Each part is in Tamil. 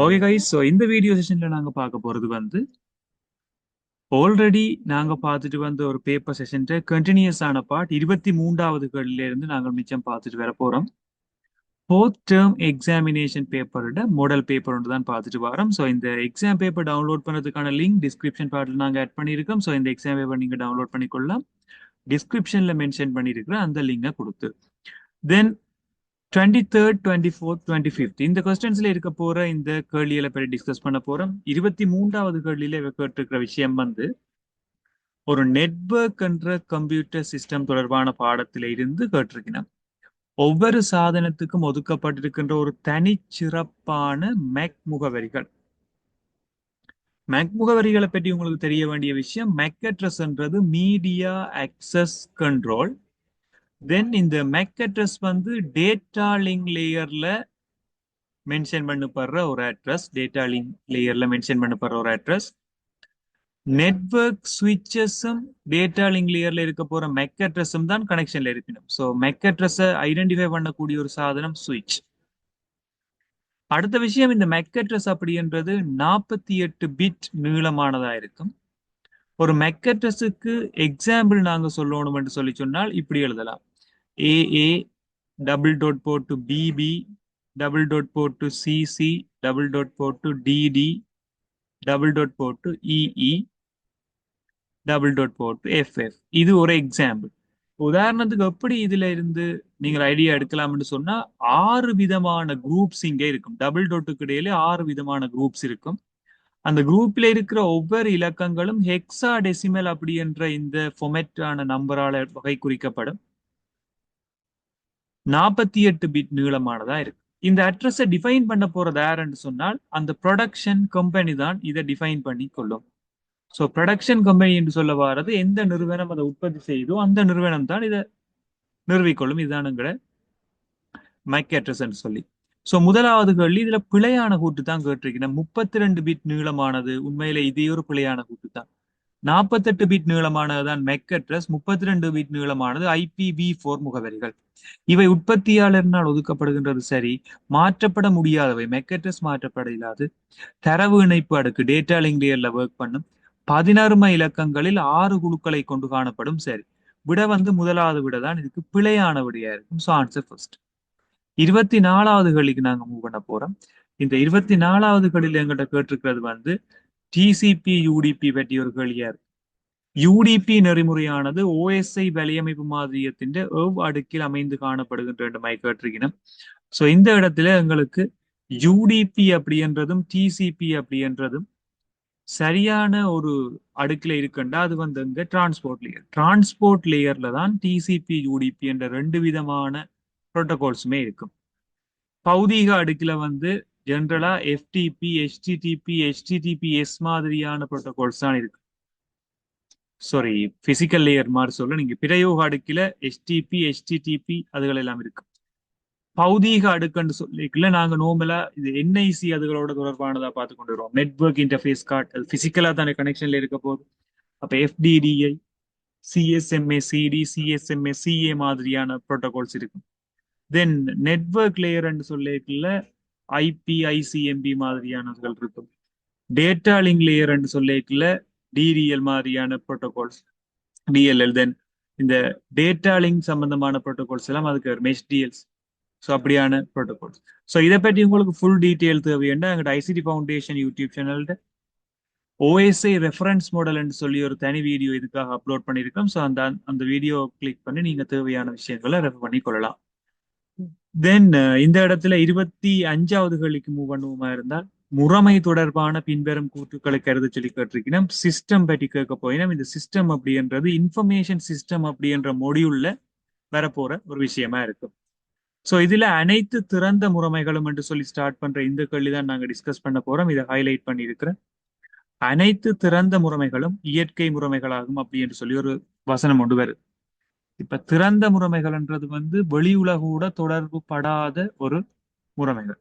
ஓகே கைஸ், ஸோ இந்த வீடியோ செஷன்ல நாங்க பார்க்க போறது ஆல்ரெடி நாங்க பார்த்துட்டு வந்த ஒரு பேப்பர் செஷன் கண்டினியூஸ் ஆன பார்ட் 23வது கேள்வியில இருந்து நாங்கள் மிச்சம் பார்த்துட்டு வர போறோம். ஃபோர்த் டேர்ம் எக்ஸாமினேஷன் பேப்பரோட மாடல் பேப்பர் ஒன்று தான் பார்த்துட்டு வரோம். ஸோ இந்த எக்ஸாம் பேப்பர் டவுன்லோட் பண்ணுறதுக்கான லிங்க் டிஸ்கிரிப்ஷன் பார்ட்டில் நாங்கள் ஆட் பண்ணியிருக்கோம். ஸோ இந்த எக்ஸாம் பேப்பர் நீங்கள் டவுன்லோட் பண்ணிக்கொள்ளலாம். டிஸ்கிரிப்ஷன்ல மென்ஷன் பண்ணியிருக்கிற அந்த லிங்கை கொடுத்து தென் 23rd, 24th, 25th இந்த கொஸ்டின்ஸ்ல இருக்க போற இந்த கேள்விகளை பற்றி டிஸ்கஸ் பண்ண போறோம். 23வது கேள்வியில கேட்டிருக்கிற விஷயம் ஒரு நெட்வொர்க் என்ற கம்ப்யூட்டர் சிஸ்டம் தொடர்பான பாடத்தில இருந்து கேட்டிருக்கிறேன். ஒவ்வொரு சாதனத்துக்கும் ஒதுக்கப்பட்டிருக்கின்ற ஒரு தனிச்சிறப்பான மேக் முகவரிகள். மேக் முகவரிகளை பற்றி உங்களுக்கு தெரிய வேண்டிய விஷயம், மேக் அட்ரஸ்ன்றது மீடியா ஆக்சஸ் கண்ட்ரோல். தென் இந்த மேக் அட்ரஸ் டேட்டா லிங்க் லேயர்ல மென்ஷன் பண்ணப்படுற ஒரு அட்ரஸ். டேட்டா லிங்க் லேயர்ல மென்ஷன் பண்ணப்படுற ஒரு அட்ரஸ். நெட்வொர்க் ஸ்விட்சஸும் டேட்டா லிங்க் லேயர்ல இருக்க போற மெக் அட்ரஸும் தான் கனெக்ஷன்ல இருக்கணும். ஸோ மெக் அட்ரஸை ஐடென்டிஃபை பண்ணக்கூடிய ஒரு சாதனம் சுவிட்ச். அடுத்த விஷயம், இந்த மெக் அட்ரஸ் அப்படின்றது 48 பிட் நீளமானதா இருக்கும். ஒரு மெக் அட்ரஸுக்கு எக்ஸாம்பிள் நாங்க சொல்லணும் என்று சொல்லி சொன்னால் இப்படி எழுதலாம்: A A double dot port to B B double dot port to C C double dot port to D D double dot port to E E double dot port to F F. இது ஒரு எக்ஸாம்பிள். உதாரணத்துக்கு எப்படி இதுல இருந்து நீங்கள் ஐடியா எடுக்கலாம்னு சொன்னா, 6 விதமான குரூப்ஸ் இங்க இருக்கும். டபுள் டாட்டுக்கு இடையில 6 விதமான குரூப்ஸ் இருக்கும். அந்த குரூப்ல இருக்கிற ஒவ்வொரு இலக்கங்களும் ஹெக்ஸா டெசிமல் அப்படி என்ற இந்த ஃபொமெட்டான நம்பரால வகை குறிக்கப்படும். 48 பிட் நீளமானதா இருக்கு. இந்த அட்ரஸை டிஃபைன் பண்ண போறது யாருன்னு சொன்னால், அந்த ப்ரொடக்ஷன் கம்பெனி தான் இதை டிஃபைன் பண்ணி கொள்ளும். ஸோ ப்ரொடக்ஷன் கம்பெனி என்று சொல்ல வாரது எந்த நிறுவனம் அதை உற்பத்தி செய்தோ அந்த நிறுவனம் தான் இதை நிறுவிக்கொள்ளும். இதுதானுங்கிற மைக் அட்ரஸ் சொல்லி. ஸோ முதலாவது கேள்வி, இதுல பிழையான கூட்டு தான் கேட்டிருக்கிறேன். 32 பிட் நீளமானது உண்மையில இதே ஒரு பிழையான கூட்டு தான். 48 பிட் நீளமானதுதான் மெக் அட்ரஸ், 32 பிட் நீளமானது IPv4 முகவரிகள். இவை உற்பத்தியாளரினால் ஒதுக்கப்படுகின்றது. சரி, மாற்றப்பட முடியாதவை. மெக் அட்ரஸ் மாற்றப்பட இல்லாது. தரவு இணைப்பு அடுக்கு டேட்டா லிங்க் லேயர்ல ஒர்க் பண்ணும். 16 இலக்கங்களில் 6 குழுக்களை கொண்டு காணப்படும். சரி, விட முதலாவது விட தான் இதுக்கு பிழையான விடையா இருக்கும். So answer first. 24வது களிக்கு நாங்க மூவ் பண்ண போறோம். இந்த 24வது களில் எங்கிட்ட கேட்டிருக்கிறது TCP UDP பற்றி ஒரு கேள்வியா இருக்கு. யூடிபி நெறிமுறையானது OSI வலையமைப்பு மாதிரியத்தின் அடுக்கில் அமைந்து காணப்படுகின்ற கேட்டிருக்கணும். ஸோ இந்த இடத்துல எங்களுக்கு யூடிபி அப்படின்றதும் டிசிபி அப்படின்றதும் சரியான ஒரு அடுக்குல இருக்குண்டா அது இங்க டிரான்ஸ்போர்ட் லேயர். டிரான்ஸ்போர்ட் லேயர்ல தான் TCP UDP என்ற 2 விதமான புரோட்டோகால்ஸுமே இருக்கும். பௌதீக அடுக்குல ஜென்ரலா FTP, HTTP, HTTPS மாதிரியான புரோட்டோகால்ஸ் தான் இருக்கு. சாரி, பிசிக்கல் லேயர் மாதிரி சொல்ல, நீங்க பிரயோக அடுக்குல HTTP, HTTP அதுகள் எல்லாம் இருக்கு. பௌதீக அடுக்குன்னு சொல்லிக்கல நாங்க நோமலா இது NIC அதுகளோட தொடர்பானதா பார்த்து கொண்டு வருவோம். நெட்வொர்க் இன்டர்ஃபேஸ் கார்டு, அது பிசிக்கலா தானே கனெக்ஷன்ல இருக்க போகுது. அப்ப FDDI, CSMA CD, CSMA CA மாதிரியான புரோட்டோகால்ஸ் இருக்கு. தென் நெட்வொர்க் லேயர் சொல்லிக்கல IP, ICMP மாதிரியானதுகள் இருக்கும். டேட்டா லிங்க் லேயர் சொல்லிக்கல DDL மாதிரியான புரோட்டோகால்ஸ், DLL. தென் இந்த டேட்டா லிங்க் சம்பந்தமான புரோட்டோகால்ஸ் எல்லாம் அதுக்கு மெஷ்டிஎல்ஸ். ஸோ அப்படியான ப்ரோட்டோகால்ஸ். ஸோ இதை பற்றி உங்களுக்கு ஃபுல் டீட்டெயில் தேவைன்னா எங்கள்கிட்ட ICT ஃபவுண்டேஷன் யூடியூப் சேனல்கிட்ட OSI ரெஃபரன்ஸ் மாடல்னு சொல்லி ஒரு தனி வீடியோ இதுக்காக அப்லோட் பண்ணியிருக்கோம். ஸோ அந்த வீடியோ கிளிக் பண்ணி நீங்க தேவையான விஷயங்களை ரெஃபர் பண்ணி கொள்ளலாம். தென் இந்த இடத்துல 25வது கேள்விக்கு மூவ் பண்ணுவோமா இருந்தால், முறைமை தொடர்பான பின்வரும் கூற்றுக்களை கருத சொல்லி கேட்டிருக்கணும். சிஸ்டம் பற்றி கேட்க போயினோம். இந்த சிஸ்டம் அப்படின்றது இன்ஃபர்மேஷன் சிஸ்டம் அப்படின்ற மொடியூல்ல வரப்போற ஒரு விஷயமா இருக்கும். ஸோ இதுல அனைத்து திறந்த முறைமைகளும் என்று சொல்லி ஸ்டார்ட் பண்ற இந்த கேள்வி தான் நாங்க டிஸ்கஸ் பண்ண போறோம். இதை ஹைலைட் பண்ணியிருக்கிறேன். அனைத்து திறந்த முறைமைகளும் இயற்கை முறைமைகளாகும் அப்படி என்று சொல்லி ஒரு வசனம் ஒன்று வருது. இப்ப திறந்த முறைமைகள்ன்றது வெளி உலகோட தொடர்பு படாத ஒரு முறைமைகள்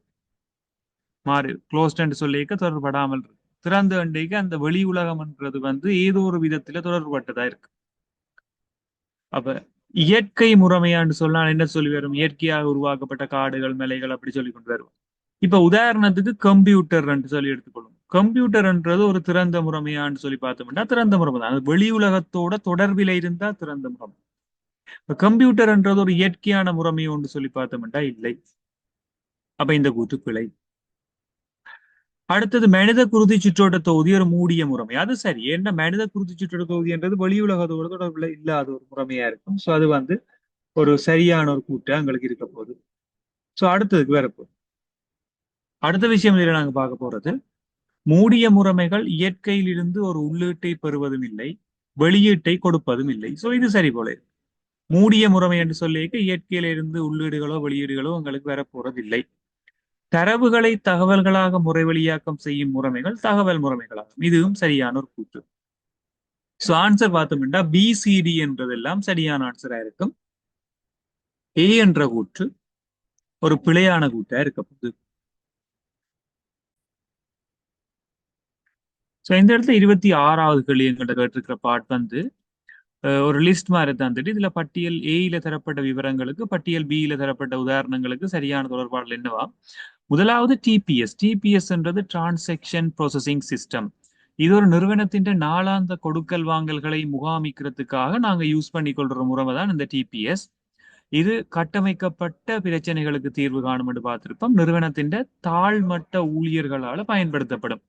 மாறி க்ளோஸ்ட் என்று சொல்லிக்க தொடர்பு படாமல் இருக்கு. திறந்த அண்டைக்கு அந்த வெளி உலகம்ன்றது ஏதோ ஒரு விதத்துல தொடர்புபட்டதா இருக்கு. அப்ப இயற்கை முறைமையான்னு சொன்னால் என்ன சொல்லி வரும்? இயற்கையாக உருவாக்கப்பட்ட காடுகள், மலைகள் அப்படி சொல்லி கொண்டு வருவோம். இப்ப உதாரணத்துக்கு கம்ப்யூட்டர் சொல்லி எடுத்துக்கொள்ளும். கம்ப்யூட்டர்ன்றது ஒரு திறந்த முறைமையான்னு சொல்லி பார்த்தோம்னா திறந்த முறைமை தான். அது வெளி உலகத்தோட தொடர்பில் இருந்தா திறந்த முறைமை. இப்ப கம்ப்யூட்டர்ன்றது ஒரு இயற்கையான முறைமை ஒன்று சொல்லி பார்த்தோம்னா இல்லை. அப்ப இந்த கூற்று பிழை. அடுத்தது மனித குருதி சுற்றோட்ட தொகுதி ஒரு மூடிய முறைமை. அது சரி. ஏன்னா மனித குருதி சுற்றோட்ட தொகுதின்றது வெளி உலகத்தோட தொடர்புல இல்லாத ஒரு முறைமையா இருக்கும். சோ அது ஒரு சரியான ஒரு கூட்டா எங்களுக்கு இருக்க போகுது. சோ அடுத்ததுக்கு வேற போகுது. அடுத்த விஷயம் இதுல நாங்க பார்க்க போறது, மூடிய முறைமைகள் இயற்கையில் இருந்து ஒரு உள்ளீட்டை பெறுவதும் இல்லை, வெளியீட்டை கொடுப்பதும் இல்லை. சோ இது சரி போல இருக்கு. மூடிய முறைமை என்று சொல்லிக்க இயற்கையில இருந்து உள்ளீடுகளோ வெளியீடுகளோ உங்களுக்கு வரப்போறது இல்லை. தரவுகளை தகவல்களாக முறைவழியாக்கம் செய்யும் முறைமைகள் தகவல் முறைமைகளாகும். இதுவும் சரியான ஒரு கூற்று. சோ ஆன்சர் பார்த்தோம்னா பிசிடி என்றதெல்லாம் சரியான ஆன்சரா இருக்கும். ஏ என்ற கூற்று ஒரு பிழையான கூற்றா இருக்க போகுது. சோ இந்த இடத்துல 26வது கேள்வி எங்கிட்ட கேட்டிருக்கிற பார்ட் ஒரு லிஸ்ட் மாதிரி தந்துட்டு இதுல பட்டியல் ஏல தரப்பட்ட விவரங்களுக்கு பட்டியல் பியில தரப்பட்ட உதாரணங்களுக்கு சரியான தொடர்பாடல் என்னவா. முதலாவது டிபிஎஸ். டிபிஎஸ்ன்றது டிரான்சாக்ஷன் ப்ராசஸிங் சிஸ்டம். இது ஒரு நிறுவனத்தின் நாளாந்த கொடுக்கல் வாங்கல்களை முகாமிக்கிறதுக்காக நாங்க யூஸ் பண்ணி கொள்ற முறை தான் இந்த டிபிஎஸ். இது கட்டமைக்கப்பட்ட பிரச்சனைகளுக்கு தீர்வு காணும் என்று பார்த்திருப்போம். நிறுவனத்தின் தாழ்மட்ட ஊழியர்களால பயன்படுத்தப்படும்.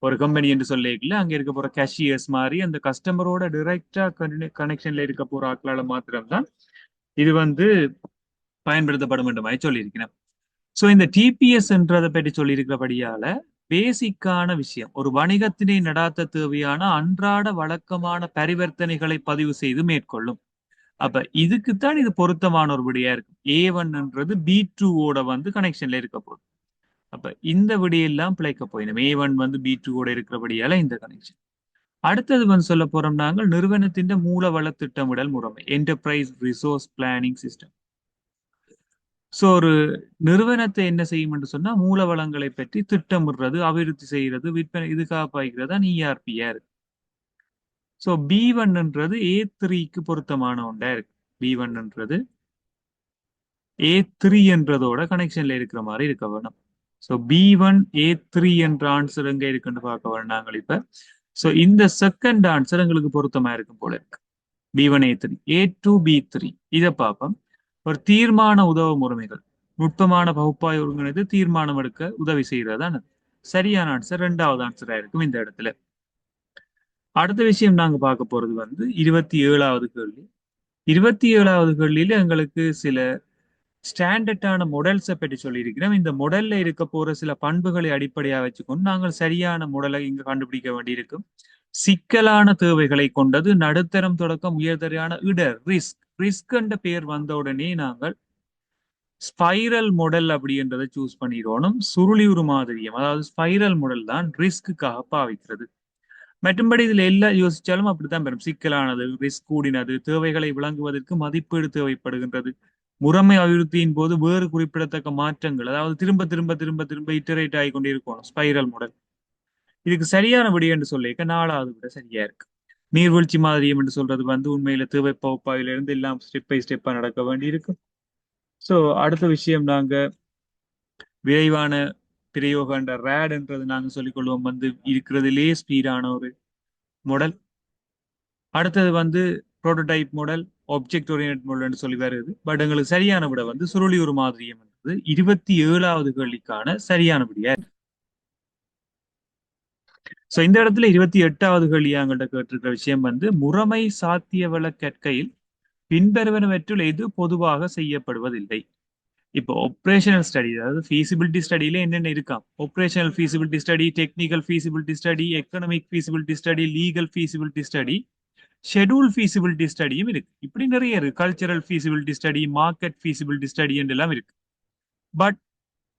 ஒரு கம்பெனி என்று சொல்லிக்கல அங்க இருக்க போற கேஷியர்ஸ் மாதிரி அந்த கஸ்டமரோட டைரக்டா கனெக்ஷன்ல இருக்க போற ஆட்களால மாத்திரம்தான் இது பயன்படுத்தப்படும் என்று மாதிரி சொல்லியிருக்கிறேன். சோ இந்த டிபிஎஸ் என்றதை பற்றி சொல்லியிருக்கிறபடியால பேசிக்கான விஷயம், ஒரு வணிகத்தினை நடாத்த தேவையான அன்றாட வழக்கமான பரிவர்த்தனைகளை பதிவு செய்து மேற்கொள்ளும். அப்ப இதுக்குத்தான் இது பொருத்தமான ஒரு விடையா இருக்கு. A1ன்றது B2ஓட கனெக்ஷன்ல இருக்க போகுது. அப்ப இந்த விடையெல்லாம் பிழைக்க போயிடும். A1 B2ஓட இருக்கிறபடியால இந்த கனெக்ஷன். அடுத்தது சொல்ல போறோம் நாங்கள் நிறுவனத்தின் மூலவள திட்டமிடல் முறைமை, enterprise resource planning system. So ஒரு நிறுவனத்தை என்ன செய்யும் என்று சொன்னா மூலவளங்களை பற்றி திட்டமிடுறது, அபிவிருத்தி செய்யறது, விற்பனை இதுக்காக பாய்க்கிறதா ERP-யா இருக்கு. சோ B1ன்றது A3க்கு பொருத்தமான ஒன்றா இருக்கு. B1ன்றது A3 என்றதோட கனெக்ஷன்ல இருக்கிற மாதிரி இருக்க வேணும். ஸோ B1 A3 என்ற ஆன்சர் எங்க இருக்குன்னு பார்க்க வேணும் நாங்கள் இப்ப. ஸோ இந்த செகண்ட் ஆன்சர் எங்களுக்கு பொருத்தமா இருக்கும் போல இருக்கு. B1 A3 A2 B3 இதை பார்ப்போம். ஒரு தீர்மான உதவு முறைமைகள் நுட்பமான பகுப்பாய் ஒருங்கிணைந்து தீர்மானம் எடுக்க உதவி செய்யறதான சரியான ஆன்சர் இரண்டாவது ஆன்சரா இருக்கும் இந்த இடத்துல. அடுத்த விஷயம் நாங்க பார்க்க போறது 27வது கேள்வி. 27வது கேள்வியில எங்களுக்கு சில ஸ்டாண்டர்டான மொடல்ஸை பற்றி சொல்லியிருக்கிறோம். இந்த மொடல்ல இருக்க போற சில பண்புகளை அடிப்படையா வச்சுக்கொண்டு நாங்கள் சரியான மொடலை இங்க கண்டுபிடிக்க வேண்டியிருக்கும். சிக்கலான தேவைகளை கொண்டது, நடுத்தரம் தொடக்கம் உயர்தரையான இடர், ரிஸ்க் என்ற பெயர் வந்த உடனே நாங்கள் ஸ்பைரல் மொடல் அப்படின்றதை சூஸ் பண்ணிடணும். சுருளியுறு மாதிரியம், அதாவது ஸ்பைரல் மொடல் தான் ரிஸ்க்குக்காக பாவிக்கிறது. மற்றும்படி இதுல எல்லாம் யோசிச்சாலும் அப்படித்தான் பெறும். சிக்கலானது, ரிஸ்க் கூடினது, தேவைகளை விளங்குவதற்கு மதிப்பீடு தேவைப்படுகின்றது, முறைமை அபிவிருத்தியின் போது வேறு குறிப்பிடத்தக்க மாற்றங்கள், அதாவது திரும்ப திரும்ப திரும்ப திரும்ப இட்டரேட் ஆகி கொண்டே இருக்கணும் ஸ்பைரல் மாடல். இதுக்கு சரியான விடை என்று சொல்லிக்க 4வது விட சரியா இருக்கு. நீர்வீழ்ச்சி மாதிரியம் என்று சொல்றது உண்மையில தேவை பகுப்பாயில இருந்து எல்லாம் ஸ்டெப் பை ஸ்டெப்பா நடக்க வேண்டி இருக்கும். சோ அடுத்த விஷயம் நாங்க விரைவான பிரயோக ரேட்ன்றது நாங்க சொல்லிக்கொள்வோம் இருக்கிறதுலே ஸ்பீடான ஒரு மாடல். அடுத்தது prototype model, object oriented model சொல்லி வருது. பட் எங்களுக்கு சரியான விட சுருளியுறு மாதிரியம் என்றது 27வது கேள்விக்கான சரியான விடையா இருக்கு. சோ இந்த இடத்துல 28வது கேள்வியா எங்கள்கிட்ட கேட்டிருக்கிற விஷயம் முறைமை சாத்தியவள கற்கையில் பின்வருவனவற்றுள் எது பொதுவாக செய்யப்படுவதில்லை. இப்போ ஆப்ரேஷனல் ஸ்டடி, அதாவது ஃபீசிபிலிட்டி ஸ்டடியில என்னென்ன இருக்காம், operational feasibility study, technical feasibility study, economic feasibility study, legal feasibility study, schedule feasibility ஸ்டடியும் இருக்கு. இப்படி நிறைய இருக்கு. Cultural feasibility study, market feasibility study எல்லாம் இருக்கு. பட்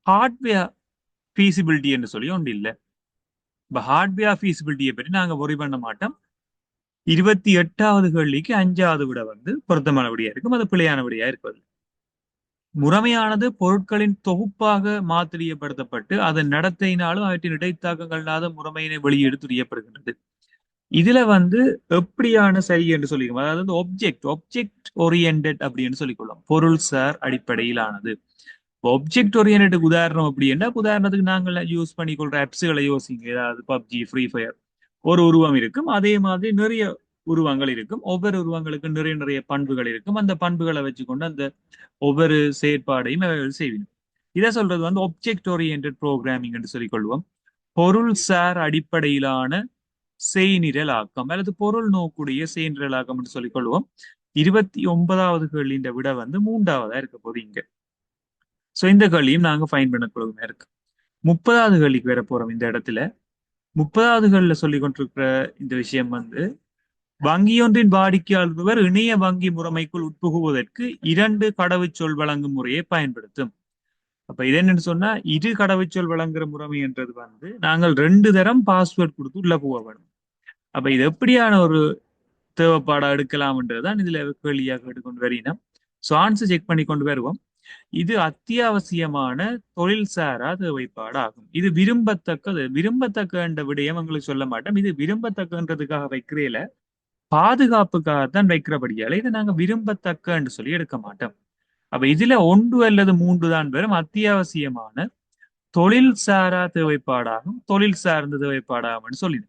ஹார்ட்வேர் ஃபீசிபிலிட்டி என்று சொல்லி ஒன்று இல்லை. இப்போ ஹார்ட்வேர் ஃபீசிபிலிட்டியை பற்றி நாங்க worry பண்ண மாட்டோம். 28வது கேள்விக்கு 5வது விட பொருத்தமான விடையா இருக்கும். அது பிழையான விடையா இருப்பது. முறைமையானது பொருட்களின் தொகுப்பாக மாத்திரியப்படுத்தப்பட்டு அதன் நடத்தையினாலும் அவற்றின் இடைத்தாக்கங்களாத முறைமையினை வெளியீடு துரியப்படுகின்றது. இதுல எப்படியான சரி என்று சொல்லிக்கணும், அதாவது ஆப்ஜெக்ட் ஓரியன்டட் அப்படின்னு சொல்லிக்கொள்ளலாம். பொருள் சார் அடிப்படையிலானது. ஆப்ஜெக்ட் ஓரியன்டேட்டுக்கு உதாரணம் அப்படின்னா உதாரணத்துக்கு நாங்கள் யூஸ் பண்ணிக்கொள்ற ஆப்ஸ்களை யோசிங்க. ஏதாவது பப்ஜி, ஃப்ரீ ஃபயர், ஒரு உருவம் இருக்கும். அதே மாதிரி நிறைய உருவங்கள் இருக்கும். ஒவ்வொரு உருவங்களுக்கு நிறைய நிறைய பண்புகள் இருக்கும். அந்த பண்புகளை வச்சுக்கொண்டு அந்த ஒவ்வொரு செயற்பாடையும் அவர்கள் செய்வினர். இதை சொல்றது வந்து ஆப்ஜெக்ட் ஓரியன்டட் ப்ரோக்ராமிங் என்று சொல்லிக் கொள்வோம். பொருள் சார் அடிப்படையிலான செய்நிரலாக்கம் அல்லது பொருள் நோக்குடைய செய்நிரலாக்கம் என்று சொல்லிக் கொள்வோம். 29வது கேள்வியின் விட வந்து 3வதா இருக்க போது இங்க. சோ இந்த கேள்வியும் நாங்க ஃபைன் பண்ண இருக்கு. 30வது கேள்விக்கு வர போறோம் இந்த இடத்துல. 30வது கேள்வியில சொல்லிக் கொண்டிருக்கிற இந்த விஷயம் வந்து வங்கியொன்றின் வாடிக்கையாளர் இணைய வங்கி முறைமைக்குள் உட்புகுவதற்கு 2 கடவுச்சொல் வழங்கும் முறையை பயன்படுத்தும். அப்ப இது என்னன்னு சொன்னா, இரு கடவுச்சொல் வழங்குற முறைமை என்றது வந்து நாங்கள் 2 தரம் பாஸ்வேர்ட் கொடுத்து உள்ள போக வேணும். அப்ப இது எப்படியான ஒரு தேவைப்பாடா எடுக்கலாம்ன்றதுதான் இதுல கேள்வியாக கேட்டுக்கொண்டு வரீனம். ஸோ ஆன்சர் செக் பண்ணி கொண்டு வருவோம். இது அத்தியாவசியமான தொழில் சாரா தேவைப்பாடு ஆகும். இது விரும்பத்தக்கது. விரும்பத்தக்க என்ற விடயம் உங்களுக்கு சொல்ல மாட்டோம். இது விரும்பத்தக்கன்றதுக்காக வைக்கிறேல பாதுகாப்புக்காகத்தான் வைக்கிறபடியால இதை நாங்க விரும்பத்தக்க சொல்லி எடுக்க மாட்டோம். அப்ப இதுல 1 அல்லது 3 தான் வரும் அத்தியாவசியமான தொழில் சாரா தேவைப்பாடாகும். தொழில் சார்ந்த தேவைப்பாடாகும் சொல்லிடு.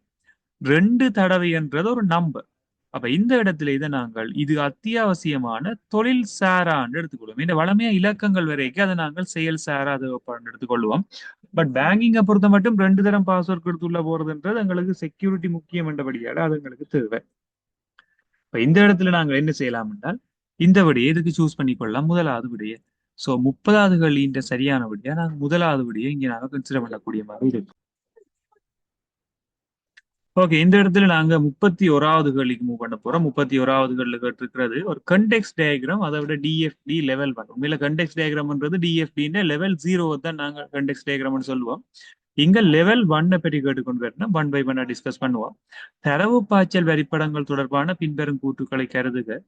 2 தடவை என்றது ஒரு நம்பர். அப்ப இந்த இடத்துல இதை நாங்கள் இது அத்தியாவசியமான தொழில் சாரான்னு எடுத்துக்கொள்வோம். இந்த வளமையா இலக்கங்கள் வரைக்கும் அதை நாங்கள் செயல் சாரா தேவைப்பாடுன்னு எடுத்துக்கொள்வோம். பட் பேங்கிங்கை பொறுத்த மட்டும் 2 தரம் பாஸ்வேர்ட் கொடுத்துள்ள போறதுன்றது எங்களுக்கு செக்யூரிட்டி முக்கியம் என்றபடியால அது எங்களுக்கு தேவை. இப்ப இந்த இடத்துல நாங்கள் என்ன செய்யலாம் என்றால் இந்த விடையை இதுக்கு சூஸ் பண்ணிக்கொள்ளலாம். முதலாவது விடையை. சோ 30வது கேள்வியின் சரியான விடையா நாங்கள் முதலாவது விடையை இங்க நாங்கள் கன்சிடர் பண்ணக்கூடிய மாதிரி இருக்கு. ஓகே, இந்த இடத்துல நாங்க 31வது கேள்விக்கு மூவ் பண்ண போறோம். 31வது கேள்வி கேட்டிருக்கிறது ஒரு கண்டெக்ஸ் டயக்ராம், அதை விட டிஎஃப்டி லெவல் 1. உண்மையில கண்டெக்ஸ் டயக்ராம்ன்றது டிஎஃப்டின்ற லெவல் 0 தான் நாங்க கண்டெக்ஸ் டயக்ராம்னு சொல்லுவோம். இங்க லெவல் 1 பற்றி கேட்டுக்கொண்டு வரணும். 1 by 1 டிஸ்கஸ் பண்ணுவோம். தரவு பாய்ச்சல் வரிப்படங்கள் தொடர்பான பின்வரும் கூற்றுக்களை கருதுக.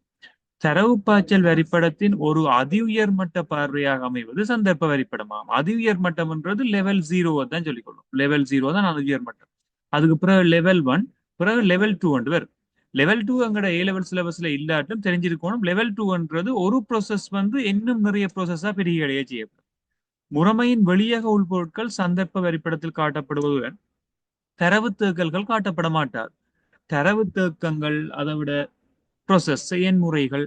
தரவு பாய்ச்சல் வரிப்படத்தின் ஒரு அதி உயர்மட்ட பார்வையாக அமைவது சந்தர்ப்ப வரிப்படமாகும். அதி உயர்மட்டம்ன்றது லெவல் 0 தான் சொல்லிக்கொள்ளும். லெவல் 0 தான் அதி உயர்மட்டம். அதுக்கு பிறகு லெவல் 1, பிறகு லெவல் 2 வரும். லெவல் 2 எங்கட ஏ லெவல் சிலபஸ்ல இல்லாட்டும் தெரிஞ்சிருக்கணும். லெவல் 2ன்றது ஒரு ப்ரோசஸ் வந்து இன்னும் நிறைய ப்ரோசஸா பெரிய இடையே செய்யப்படும். முறைமையின் வெளியக உள்பொருட்கள் சந்தர்ப்ப வரிப்படத்தில் காட்டப்படுவதுடன் தரவு தேக்கல்கள் காட்டப்பட மாட்டார். தரவு தேக்கங்கள், அதை விட ப்ரோசஸ் செயன்முறைகள்,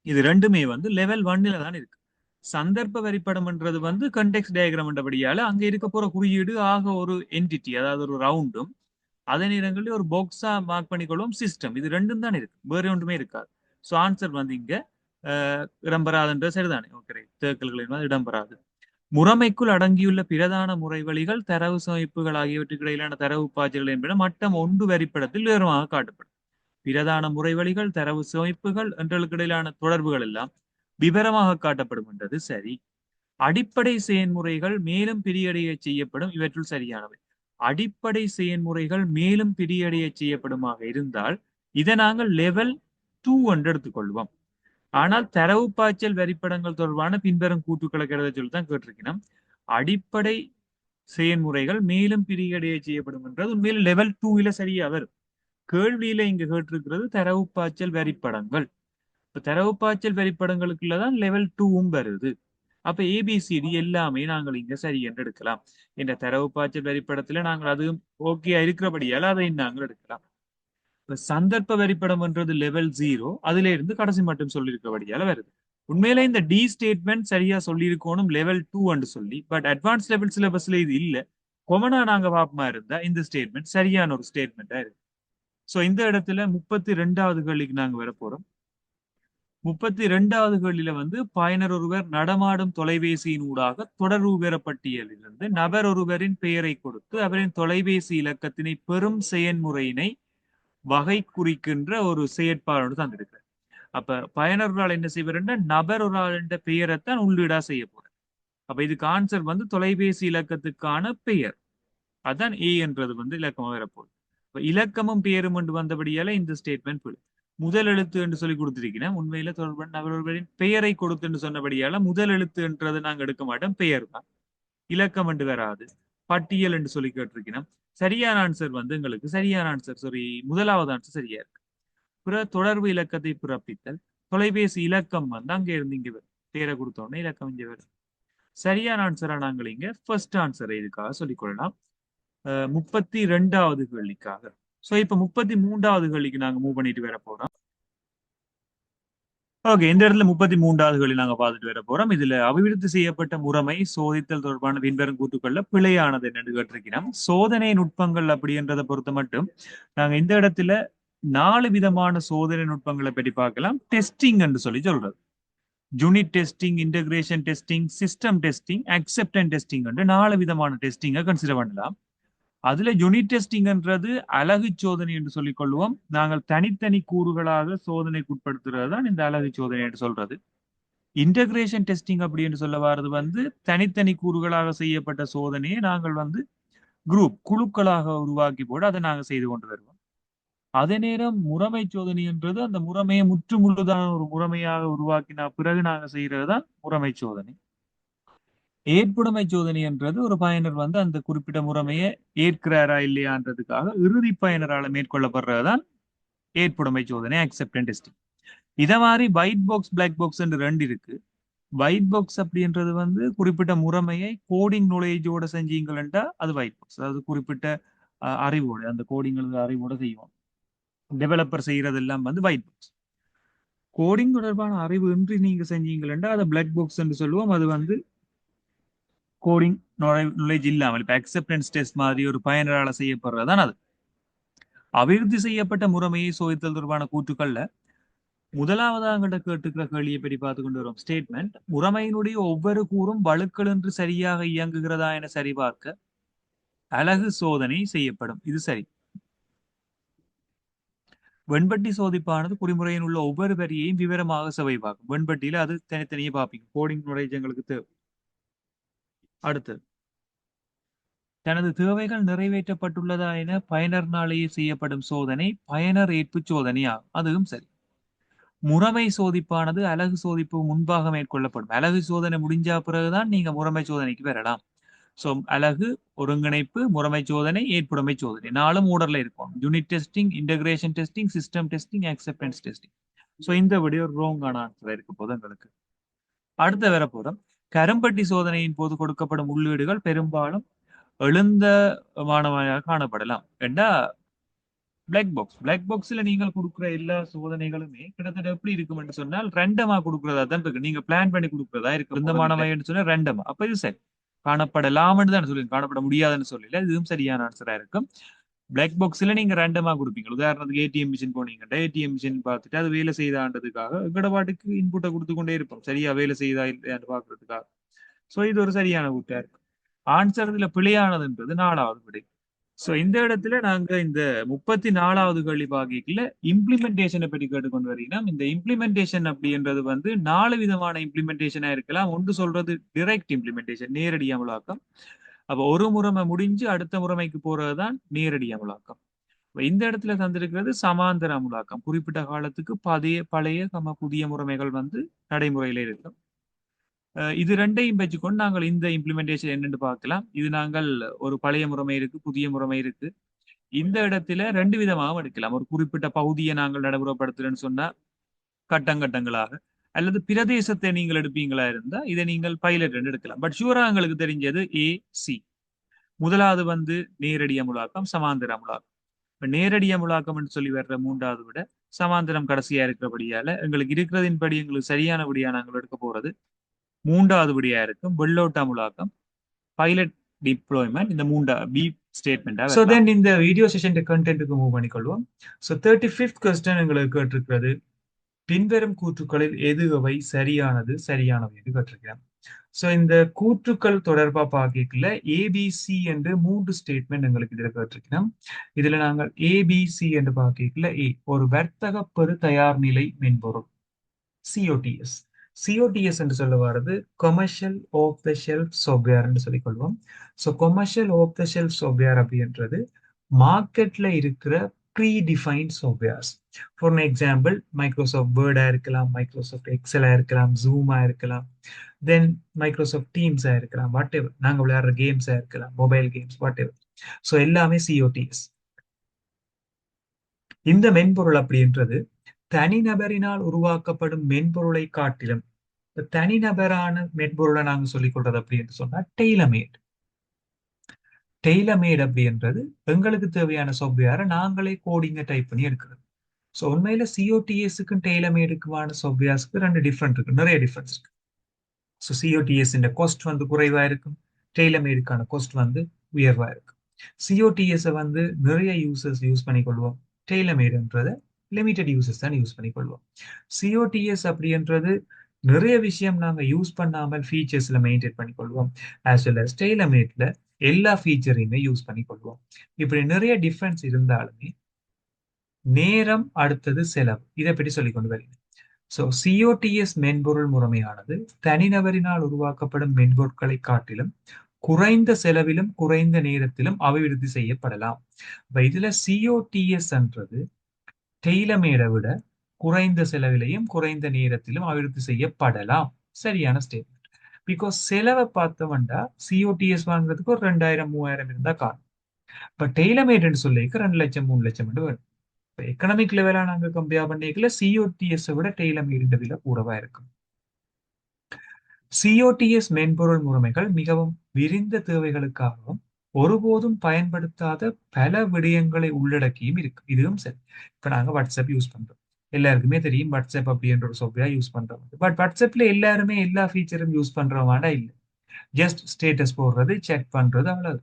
இது ரெண்டுமே வந்து லெவல் 1ல தான் இருக்கு. சந்தர்ப்ப வரிப்படம்ன்றது வந்து கண்டெக்ஸ் டயக்ராம் என்றபடியால அங்க இருக்க போற குறியீடு ஆக ஒரு என்டிட்டி, அதாவது ஒரு ரவுண்டும் அதே நேரங்களில் ஒரு பாக்ஸா மார்க் பண்ணிக்கொள்ளும் சிஸ்டம். இது ரெண்டும் தான் இருக்கு, வேற ஒன்றுமே இருக்காது. ஸோ ஆன்சர் வந்து இங்க இடம்பெறாதுன்ற சரிதானே. ஓகே, தேக்கல்கள் இடம்பெறாது. முறைமைக்குள் அடங்கியுள்ள பிரதான முறைவழிகள் தரவு சமைப்புகள் ஆகியவற்றுக்கு இடையிலான தரவு பாய்ச்சல்கள் என்பன மட்டம் 1 வரிப்படத்தில் விவரமாக காட்டப்படும். பிரதான முறைவழிகள், தரவு சமைப்புகள் என்றளுக்கு இடையிலான தொடர்புகள் எல்லாம் விவரமாக காட்டப்படும் என்றது சரி. அடிப்படை செயன்முறைகள் மேலும் பிரியடைய செய்யப்படும். இவற்றுள் சரியானவை. அடிப்படை செயன்முறைகள் மேலும் பிரியடைய செய்யப்படுமாக இருந்தால் இதை நாங்கள் லெவல் 2 என்று எடுத்துக்கொள்வோம். ஆனால் தரவு பாய்ச்சல் வரிப்படங்கள் தொடர்பான பின்வரும் கூட்டுக்களை கருத சொல்லிதான் கேட்டிருக்கணும். அடிப்படை செயன்முறைகள் மேலும் பிரியடைய செய்யப்படும் என்றது உண்மையில லெவல் 2ல சரியா வரும். கேள்வியில இங்க கேட்டிருக்கிறது தரவு பாய்ச்சல் வரிப்படங்கள். இப்ப தரவு பாய்ச்சல் வரிப்படங்களுக்குள்ளதான் லெவல் 2ம் வருது. அப்ப ஏபிசிடி எல்லாமே நாங்கள் இங்க சரி என்று எடுக்கலாம். இந்த தரவு பாய்ச்சல் வரிப்படத்துல நாங்கள் அது ஓகே இருக்கிறபடியால் அதை நாங்கள் எடுக்கலாம். இப்ப சந்தர்ப்ப வரிப்படம்ன்றது லெவல் 0, அதுல இருந்து கடைசி மட்டும் சொல்லியிருக்கபடியால வருது. உண்மையில இந்த டி ஸ்டேட்மெண்ட் சரியா சொல்லியிருக்கணும் லெவல் 2 என்று சொல்லி. பட் அட்வான்ஸ் லெவல் சிலபஸ்ல இது இல்ல. கொமனா நாங்க பாப்பமா இருந்தா இந்த ஸ்டேட்மெண்ட் சரியான ஒரு ஸ்டேட்மெண்டா இருக்கு. சோ இந்த இடத்துல 32வது கேள்விக்கு நாங்க வர போறோம். 32வது கேள்வியில வந்து பயனர் ஒருவர் நடமாடும் தொலைபேசியின் ஊடாக தொடர்பு பெற பட்டியலிலிருந்து நபர் ஒருவரின் பெயரை கொடுத்து அவரின் தொலைபேசி இலக்கத்தினை பெறும் செயன்முறையினை வகை குறிக்கின்ற ஒரு செயற்பாடு தந்திருக்கிறார். அப்ப பயனர்களால் என்ன செய்வாருன்னா நபர் ஒரு ஆள் என்ற பெயரைத்தான் உள்ளீடா செய்ய போறார். அப்ப இதுக்கு ஆன்சர் வந்து தொலைபேசி இலக்கத்துக்கான பெயர். அதான் ஏ என்றது வந்து இலக்கமாக வரப்போகுது. இப்ப இலக்கமும் பெயரும் என்று வந்தபடியால இந்த ஸ்டேட்மெண்ட் முதல் எழுத்து என்று சொல்லி கொடுத்திருக்கிறேன். உண்மையில தொடர்பு நபர் ஒருவரின் பெயரை கொடுத்து என்று சொன்னபடியால முதல் எழுத்து என்றது நாங்க எடுக்க மாட்டோம், பெயர் தான். இலக்கம் என்று வராது. பட்டியல் என்று சொல்லி கேட்டிருக்கிறோம். சரியான ஆன்சர் வந்து எங்களுக்கு சரியான ஆன்சர் சாரி முதலாவது ஆன்சர் சரியா இருக்கு. பிற தொடர்பு இலக்கத்தை பிறப்பித்தல். தொலைபேசி இலக்கம் வந்து அங்க இருந்து இங்க வரும். பேரை கொடுத்தோடனே இலக்கம் இங்க வரும். சரியான ஆன்சரா நாங்கள் இங்க ஃபர்ஸ்ட் ஆன்சரை இதுக்காக சொல்லிக்கொள்ளலாம். 32வது கேள்விக்காக. சோ இப்ப 33வது கேள்விக்கு நாங்க மூவ் பண்ணிட்டு வர போறோம். ஓகே, இந்த இடத்துல 33வது கேள்வி நாங்க பார்த்துட்டு வர போறோம். இதுல அபிவிருத்தி செய்யப்பட்ட முறைமை சோதித்தல் தொடர்பான பின்வரும் கூற்றுக்கள்ல பிழையானது என்னன்னு கேட்டிருக்கிறோம். சோதனை நுட்பங்கள் அப்படின்றத பொறுத்த மட்டும் நாங்க இந்த இடத்துல 4 விதமான சோதனை நுட்பங்களை பற்றி பார்க்கலாம். டெஸ்டிங் என்று சொல்லி சொல்றது. Unit testing, integration testing, system testing, acceptance testing என்று 4 விதமான டெஸ்டிங்கை கன்சிடர் பண்ணலாம். அதுல யூனிட் டெஸ்டிங்ன்றது அலகு சோதனை என்று சொல்லிக் கொள்வோம். நாங்கள் தனித்தனி கூறுகளாக சோதனைக்கு உட்படுத்துறது தான் இந்த அலகு சோதனை என்று சொல்றது. இன்டகிரேஷன் டெஸ்டிங் அப்படி என்று சொல்ல வர்றது தனித்தனி கூறுகளாக செய்யப்பட்ட சோதனையை நாங்கள் குழுக்களாக உருவாக்கி போட்டு அதை நாங்கள் செய்து கொண்டு வருவோம். அதே நேரம் முறைமை சோதனை என்றது அந்த முறைமையை முற்றுமுழுதான ஒரு முறைமையாக உருவாக்கின பிறகு நாங்க செய்யறது தான் முறைமை சோதனை. ஏற்புடைமை சோதனை என்றது ஒரு பயனர் அந்த குறிப்பிட்ட முறைமையை ஏற்கிறாரா இல்லையான்றதுக்காக இறுதி பயனரால மேற்கொள்ளப்படுறதுதான் ஏற்புடைமை சோதனை, அக்செப்டன்ஸ் டெஸ்டிங். இத மாதிரி ஒயிட் பாக்ஸ், பிளாக் பாக்ஸ் என்று ரெண்டு இருக்கு. ஒயிட் பாக்ஸ் அப்படின்றது குறிப்பிட்ட முறைமையை கோடிங் நுழைஜோட செஞ்சீங்களா அது ஒயிட் பாக்ஸ். அதாவது குறிப்பிட்ட அறிவோட அந்த கோடிங் அறிவோட செய்வோம். டெவலப்பர் செய்யறதெல்லாம் ஒயிட் பாக்ஸ். கோடிங் தொடர்பான அறிவு இன்றி நீங்க செஞ்சீங்களா அதை பிளாக் பாக்ஸ் என்று சொல்லுவோம். அது கோடிங் நாலேஜ் இல்லாமல் இப்ப அக்செப்டன்ஸ் டெஸ்ட் மாதிரி ஒரு பயனரால செய்யப்படுறதுதான் அது. அபிவிருத்தி செய்யப்பட்ட முறைமையை சோதித்தல் தொடர்பான கூற்றுக்கள்ல முதலாவதாக கேட்டுக்கிற கேள்வியை பற்றி பார்த்து கொண்டு வரும் ஸ்டேட்மெண்ட், முறைமையினுடைய ஒவ்வொரு கூறும் வழுக்கள் என்று சரியாக இயங்குகிறதா என சரிபார்க்க அலகு சோதனை செய்யப்படும். இது சரி. வெண்பட்டி சோதிப்பானது குறிமுறையில் உள்ள ஒவ்வொரு வரியையும் விவரமாக செவை பார்க்கும். வெண்பட்டியில அது தனித்தனியே பார்ப்பீங்க. கோடிங் நாலேஜ் எங்களுக்கு தேவை. அடுத்தது, தனது தேவைகள் நிறைவேற்றப்பட்டுள்ளதா என பயனர்னாலேயே செய்யப்படும் சோதனை பயனர் ஏற்பு சோதனை ஆகும். அதுவும் சரி. முறைமை சோதிப்பானது அலகு சோதிப்பு முன்பாக மேற்கொள்ளப்படும். அலகு சோதனை முடிஞ்ச பிறகுதான் நீங்க முறைமை சோதனைக்கு வரலாம். சோ அலகு, ஒருங்கிணைப்பு, முறைமை சோதனை, ஏற்புடைமை சோதனை 4 ஓர்டர்ல இருக்கும். Unit testing, integration testing, system testing, acceptance testing. So இந்த விட ஒரு ரோங்கான ஆன்சர் இருக்க போது எங்களுக்கு. அடுத்த வர போதும், கரும்பட்டி சோதனையின் போது கொடுக்கப்படும் உள்ளீடுகள் பெரும்பாலும் எழுந்த மாணவனாக காணப்படலாம். ஏண்டா பிளாக் பாக்ஸ்ல நீங்கள் கொடுக்குற எல்லா சோதனைகளுமே கிட்டத்தட்ட எப்படி இருக்கும் என்று சொன்னால் ரெண்டமா கொடுக்கறதா தான் இருக்கு. நீங்க பிளான் பண்ணி கொடுக்கறதா இருக்கு. இந்த மாணவன் சொன்னா ரெண்டமா, அப்ப இது சரி. காணப்படலாம்னு தான் சொல்லி, காணப்பட முடியாதுன்னு சொல்லல. இதுவும் சரியான ஆன்சரா இருக்கும். பிளாக் பாக்ஸ்ல நீங்க ரேண்டமா கொடுப்பீங்க. உதாரணத்துக்கு ஏடிஎம் மிஷின் போனீங்கன்னா ஏடிஎம் மிஷின் பார்த்துட்டு அது வேலை செய்தான்றதுக்காக எங்கட பாட்டுக்கு இன்புட்டை கொடுத்து கொண்டே இருப்போம், சரியா வேலை செய்தா இல்லையான்னு பாக்குறதுக்காக. சோ இது ஒரு சரியான கூட்டா இருக்கு. ஆன்சர் இதுல பிழையானதுன்றது 4வது விடை. சோ இந்த இடத்துல நாங்க இந்த 34வது கேள்வி பாக்கிக்கல இம்ப்ளிமெண்டேஷனை பற்றி கேட்டுக்கொண்டு வரீங்கன்னா, இந்த இம்ப்ளிமெண்டேஷன் அப்படின்றது 4 விதமான இம்ப்ளிமெண்டேஷனா இருக்கலாம். ஒன்று சொல்றது டிரெக்ட் இம்ப்ளிமெண்டேஷன், நேரடி அமலாக்கம். அப்ப ஒரு முறைமை முடிஞ்சு அடுத்த முறைமைக்கு போறதுதான் நேரடி அமலாக்கம். இந்த இடத்துல தந்திருக்கிறது சமாந்தர அமலாக்கம். குறிப்பிட்ட காலத்துக்கு பழைய புதிய முறைமைகள் நடைமுறையில இருக்கும். இது ரெண்டையும் வச்சுக்கொண்டு நாங்கள் இந்த இம்ப்ளிமெண்டேஷன் என்னன்னு பார்க்கலாம். இது நாங்கள் ஒரு பழைய முறைமை இருக்கு, புதிய முறைமை இருக்கு. இந்த இடத்துல 2 விதமாகவும் எடுக்கலாம். ஒரு குறிப்பிட்ட பகுதியை நாங்கள் நடைமுறைப்படுத்துறேன்னு சொன்னா கட்டங்கட்டங்களாக, அல்லது பிரதேசத்தை நீங்கள் எடுப்பீங்களா இருந்தா இதை நீங்கள் பைலட் எடுக்கலாம். பட் ஷூரா எங்களுக்கு தெரிஞ்சது AC. முதலாவது நேரடி அமுலாக்கம், சமாந்தர அமுலாக்கம். இப்ப நேரடி அமுலாக்கம் என்று சொல்லி வர்ற 3வது விட சமாந்தரம் கடைசியா இருக்கிறபடியால எங்களுக்கு இருக்கிறதின் படி எங்களுக்கு சரியான விடியா நாங்கள் எடுக்க போறது 3வது விடியா இருக்கும். வெள்ளோட்ட அமுலாக்கம், பைலட் டிப்ளாய்மெண்ட், இந்த 3 பி ஸ்டேட்மெண்டா. சோ தென் இந்த வீடியோ செஷன் கண்டென்ட்டுக்கு மூவ் பண்ணிக்கொள்வோம். சோ 35th கொஸ்டின் எங்களுக்கு கேட்டிருக்கிறது, பின்வரும் கூற்றுக்களில் எதுவை சரியானவை என்று கேட்டிருக்கிறேன். சோ இந்த கூற்றுக்கள் தொடர்பா பார்க்கல ஏபிசி என்று 3 ஸ்டேட்மெண்ட் எங்களுக்கு இதுல கேட்டிருக்கிறோம். இதுல நாங்கள் ஏபிசி என்று பார்க்கல ஒரு வர்த்தக பெரு தயார் நிலை மென்பொருள் சிஓடிஎஸ். சிஓடிஎஸ் என்று சொல்ல வர்றது commercial off the shelf software என்று சொல்லிக் கொள்வோம். So commercial off the shelf software அப்படின்றது மார்க்கெட்ல இருக்கிற predefined softwares. For example Microsoft வேர்டா இருக்கலாம், மைக்ரோசாஃப்ட் எக்ஸலா இருக்கலாம், ஜூமா இருக்கலாம், தென் மைக்ரோசாஃப்ட் டீம்ஸா இருக்கலாம், வாட் எவர் நாங்கள் விளையாடுற கேம்ஸா இருக்கலாம், mobile games, what ever. So எல்லாமே சிஓடிஎஸ். இந்த மென்பொருள் அப்படின்றது தனிநபரினால் உருவாக்கப்படும் மென்பொருளை காட்டிலும் இப்ப தனிநபரான மென்பொருளை நாங்க சொல்லிக் கொள்றது அப்படின்னு சொன்னா டெய்லமேட். டெய்லமேட் அப்படின்றது எங்களுக்கு தேவையான சாஃப்ட்வேரை நாங்களே கோடிங்க டைப் பண்ணி எடுக்கிறது. ஸோ உண்மையில சிஓடிஎஸ்க்கும் டெய்லமேடுக்குமான சாஃப்ட்வேர்ஸ்க்கு ரெண்டு டிஃப்ரெண்ட் இருக்கு, நிறைய டிஃப்ரென்ஸ் இருக்கு. ஸோ சிஓடிஎஸ் காஸ்ட் வந்து குறைவா இருக்கும், டெய்லமேடுக்கான காஸ்ட் வந்து உயர்வா இருக்கும். சிஓடிஎஸ் வந்து நிறைய யூசர்ஸ் யூஸ் பண்ணிக்கொள்வோம், டெய்லமேடுன்றத லிமிடெட் யூசர்ஸ் தான் யூஸ் பண்ணிக்கொள்வோம். சிஓடிஎஸ் அப்படின்றது நிறைய விஷயம் நாங்க யூஸ் பண்ணாமல் ஃபீச்சர்ஸ்ல மெயின்டைன் பண்ணிக்கொள்வோம். ஆஸ் வெல் அஸ் டெய்லமேட்ல எல்லா ஃபீச்சரையுமே யூஸ் பண்ணிக்கொள்வோம். இப்படி நிறைய டிஃபரன்ஸ் இருந்தாலுமே நேரம் அடுத்தது செலவு இதை பற்றி சொல்லிக் கொண்டு வருகிறேன். ஸோ சிஓடிஎஸ் மென்பொருள் முறைமையானது தனிநபரினால் உருவாக்கப்படும் மென்பொருட்களை காட்டிலும் குறைந்த செலவிலும் குறைந்த நேரத்திலும் அபிவிருத்தி செய்யப்படலாம். இப்ப இதுல சிஓடிஎஸ் என்றது டெய்லமேடை விட குறைந்த செலவிலையும் குறைந்த நேரத்திலும் அபிவிருத்தி செய்யப்படலாம். சரியான ஸ்டேட்மெண்ட். பிகாஸ் செலவை பார்த்தோம்னா சிஓடிஎஸ் வாங்குறதுக்கு ஒரு 2000-3000 இருந்தா காணும். இப்ப டெய்லமேட்னு சொல்லிக்க 2 லட்சம் 3 லட்சம் வேணும். இப்போ எக்கனாமிக் லெவலா நாங்க கம்பேர் பண்ணிக்கல சிஓடிஎஸ் விட டெய்லமேட் விலை கூடவா இருக்கும். சிஓடிஎஸ் மென்பொருள் முறைமைகள் மிகவும் விரிந்த தேவைகளுக்காகவும் ஒருபோதும் பயன்படுத்தாத பல விடயங்களை உள்ளடக்கியும் இருக்கு. இதுவும் சரி. இப்ப நாங்க வாட்ஸ்அப் யூஸ் பண்றோம், எல்லாருக்குமே தெரியும் வாட்ஸ்அப் அப்படின்ற ஒரு சாஃப்ட்வேர் யூஸ் பண்றோம். பட் வாட்ஸ்அப்ல எல்லாருமே எல்லா ஃபீச்சரும் யூஸ் பண்றவாண்டா இல்லை. ஜஸ்ட் ஸ்டேட்டஸ் போடுறது, செக் பண்றது, அவ்வளவு.